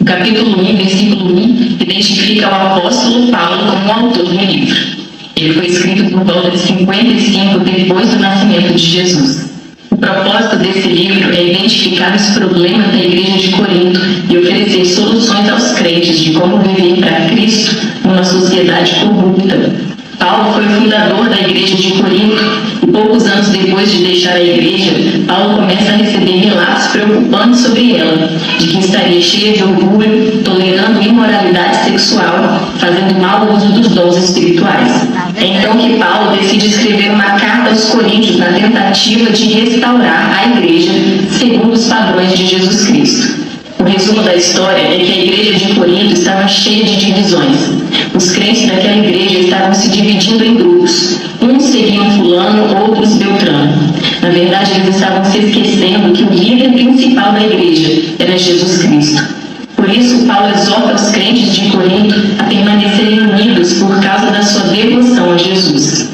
O capítulo 1, versículo 1, identifica o apóstolo Paulo como o autor do livro. Ele foi escrito por volta de 55 depois do nascimento de Jesus. O propósito desse livro é identificar os problemas da igreja de Corinto e oferecer soluções aos crentes de como viver para Cristo numa sociedade corrupta. Paulo foi o fundador da igreja de Corinto e poucos anos depois de deixar a igreja, Paulo começa a receber relatos preocupando sobre ela, de que estaria cheia de orgulho, tolerando imoralidade sexual, fazendo mau uso dos dons espirituais. É então que Paulo decide escrever uma carta aos Coríntios na tentativa de restaurar a igreja segundo os padrões de Jesus Cristo. O resumo da história é que a igreja de Corinto estava cheia de divisões. Os crentes daquela igreja estavam se dividindo em grupos. Uns seguiam fulano, outros Beltrano. Na verdade, eles estavam se esquecendo que o líder principal da igreja era Jesus Cristo. Por isso, Paulo exorta os crentes de Corinto a permanecerem unidos por causa da sua devoção a Jesus.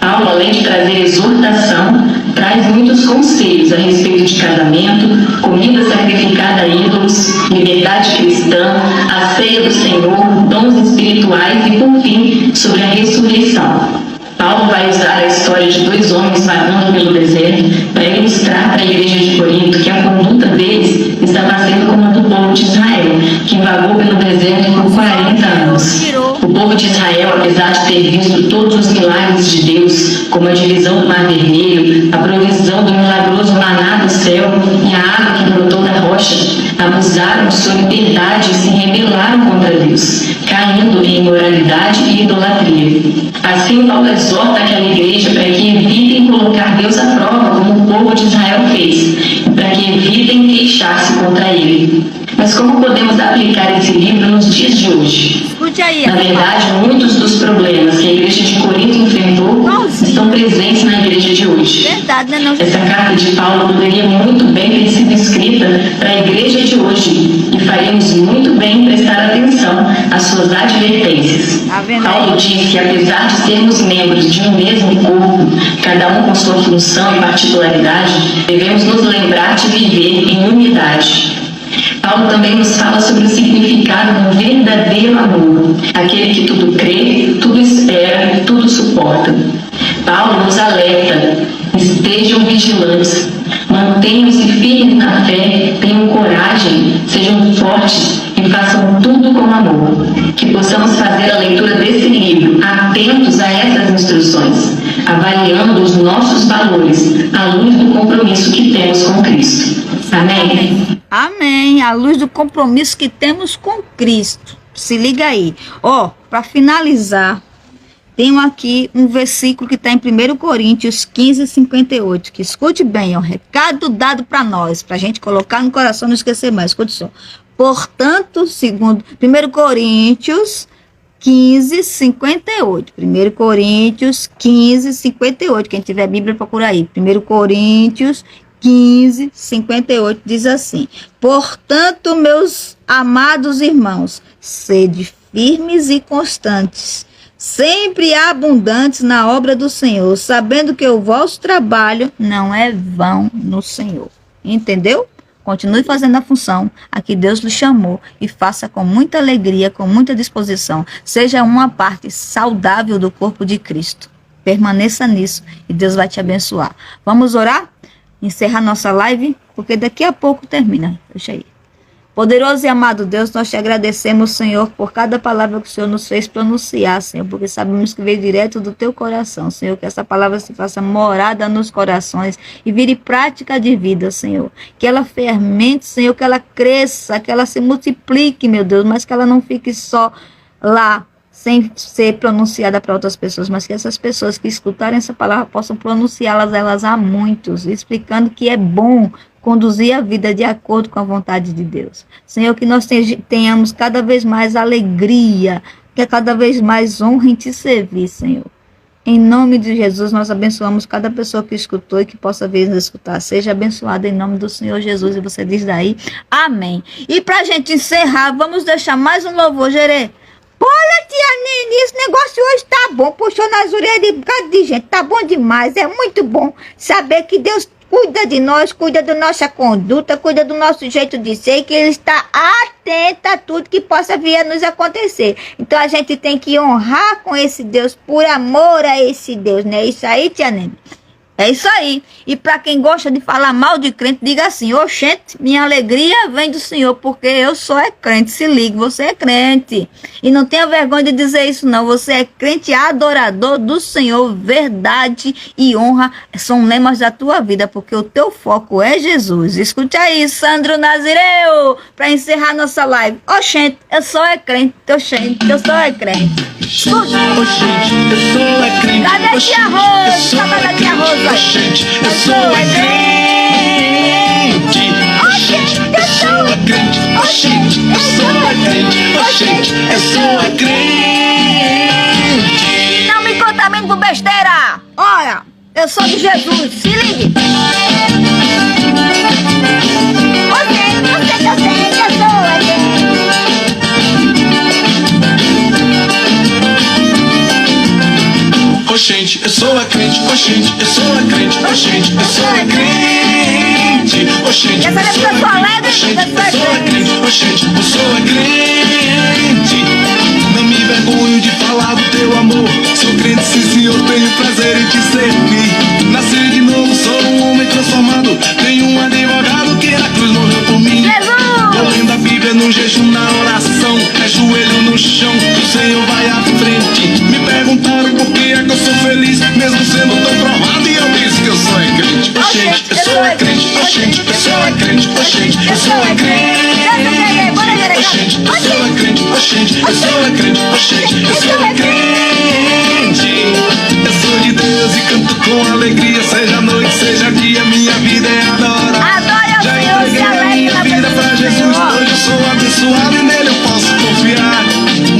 Paulo, além de trazer exortação, traz muitos conselhos a respeito de casamento, comida sacrificada a ídolos, liberdade cristã, a ceia do Senhor, dons espirituais e, por fim, sobre a ressurreição. Paulo vai usar a história de 2 homens vagando pelo deserto para ilustrar para a igreja de Corinto que a conduta deles estava sendo como a do povo de Israel, que vagou pelo deserto por 40 anos. O povo de Israel, apesar de ter visto todos os milagres de Deus, como a divisão do Mar Vermelho, a provisão do milagroso maná do céu e a água que brotou da rocha, abusaram de sua liberdade e se rebelaram contra Deus, caindo em imoralidade e idolatria. Assim, Paulo exorta aquela igreja para que evitem colocar Deus à prova, como o povo de Israel fez, e para que evitem queixar-se contra ele. Mas como podemos aplicar esse livro nos dias de hoje? Escute aí. Na verdade, muitos dos problemas que a igreja de Corinto enfrentou estão presentes na igreja de hoje. Verdade, né? Não, Essa carta de Paulo poderia muito bem ter sido escrita para a igreja de hoje e faríamos muito bem em prestar atenção às suas advertências. Tá vendo aí? Paulo diz que apesar de sermos membros de um mesmo corpo, cada um com sua função e particularidade, devemos nos lembrar de viver em unidade. Paulo também nos fala sobre o significado do verdadeiro amor, aquele que tudo crê, tudo espera, tudo suporta. Paulo nos alerta: estejam vigilantes, mantenham-se firmes na fé, tenham coragem, sejam fortes e façam tudo com amor. Que possamos fazer a leitura desse livro atentos a essas instruções, avaliando os nossos valores à luz do compromisso que temos com Cristo. Amém? Amém. À luz do compromisso que temos com Cristo. Se liga aí. Ó, para finalizar, tenho aqui um versículo que está em 1 Coríntios 15, 58. Que escute bem, é um recado dado para nós, para a gente colocar no coração e não esquecer mais. Escute só. Portanto, segundo 1 Coríntios 15, 58. 1 Coríntios 15, 58. Quem tiver Bíblia, procura aí. 1 Coríntios 15, 58 diz assim: portanto, meus amados irmãos, sede firmes e constantes, sempre abundantes na obra do Senhor, sabendo que o vosso trabalho não é vão no Senhor. Entendeu? Continue fazendo a função a que Deus lhe chamou e faça com muita alegria, com muita disposição. Seja uma parte saudável do corpo de Cristo. Permaneça nisso e Deus vai te abençoar. Vamos orar? Encerrar nossa live, porque daqui a pouco termina. Deixa aí. Poderoso e amado Deus, nós te agradecemos, Senhor, por cada palavra que o Senhor nos fez pronunciar, Senhor, porque sabemos que veio direto do teu coração, Senhor, que essa palavra se faça morada nos corações e vire prática de vida, Senhor, que ela fermente, Senhor, que ela cresça, que ela se multiplique, meu Deus, mas que ela não fique só lá, sem ser pronunciada para outras pessoas, mas que essas pessoas que escutarem essa palavra possam pronunciá-las elas a muitos, explicando que é bom conduzir a vida de acordo com a vontade de Deus. Senhor, que nós tenhamos cada vez mais alegria, que cada vez mais honra em te servir, Senhor. Em nome de Jesus, nós abençoamos cada pessoa que escutou e que possa vir nos escutar. Seja abençoada em nome do Senhor Jesus. E você diz daí, amém. E para a gente encerrar, vamos deixar mais um louvor, Gerê. Olha, tia Nini, esse negócio hoje tá bom. Puxou nas orelhas de um bocado de gente. Tá bom demais. É muito bom saber que Deus cuida de nós, cuida da nossa conduta, cuida do nosso jeito de ser e que Ele está atento a tudo que possa vir a nos acontecer. Então a gente tem que honrar com esse Deus, por amor a esse Deus, não é isso aí, tia Nini? É isso aí. E para quem gosta de falar mal de crente, diga assim: oxente, minha alegria vem do Senhor, porque eu sou crente. Se ligue, você é crente. E não tenha vergonha de dizer isso não. Você é crente adorador do Senhor. Verdade e honra são lemas da tua vida, porque o teu foco é Jesus. Escute aí, Sandro Nazireu, para encerrar nossa live. Oxente, eu sou crente. Oxente, eu sou crente. Oxente, eu sou crente. Cadê a tia Rosa? Cadê a tia Rosa? Oxente, eu sou crente. Oxente, eu sou crente. Oxente, eu sou crente. Oxente, eu sou crente. Não me contamine com besteira. Olha, eu sou de Jesus. Se ligue. Oxente, eu sou crente. Oxente, eu sou crente. Oxente, eu sou crente. Oxente, eu sou crente. Oxente, eu sou crente. Oxente, eu sou crente. Não me envergonho de falar do teu amor. Sou crente, sim, Senhor, tenho prazer em te servir. Nasci de novo, sou um homem transformado. Tenho um advogado que na cruz morreu por mim. Tô lendo a Bíblia no jejum, na oração, joelho no chão, o Senhor vai à frente. Me perguntaram por que é que eu sou feliz, mesmo sendo tão provado, e eu disse que eu sou crente. Oxente, eu sou crente. Oxente, eu sou crente. Oxente, eu sou crente. Oxente, eu sou crente. Oxente, eu sou crente. Oxente, eu sou crente. Eu sou de Deus e canto com alegria, seja noite, seja dia, minha vida é adorar. Adore Jesus, hoje eu sou abençoado e nele eu posso confiar.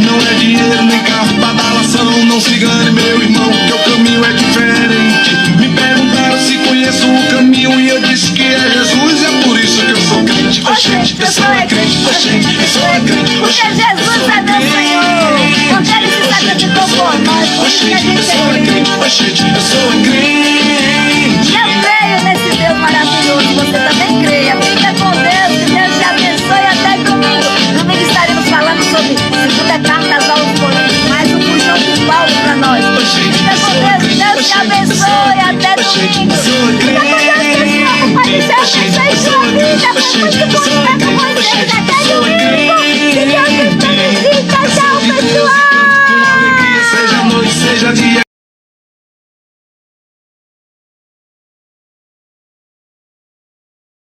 Não é dinheiro nem carro, badalação, não se engane meu irmão, que o caminho é diferente. Me perguntaram se conheço o caminho e eu disse que é Jesus, e é por isso que eu sou crente. Oxente, eu sou crente, oxente, eu sou crente. Porque Jesus é meu Senhor, porque Ele se sacrificou por nós, por isso que a gente é crente. Oxente, eu sou crente. Eu creio nesse Deus maravilhoso, você também creia. Fica com Deus, que Deus te abençoe até domingo. Domingo estaremos falando sobre segunda carta aos Coríntios, mais um puxão de Paulo para nós. Fica com Deus, que Deus te abençoe até domingo.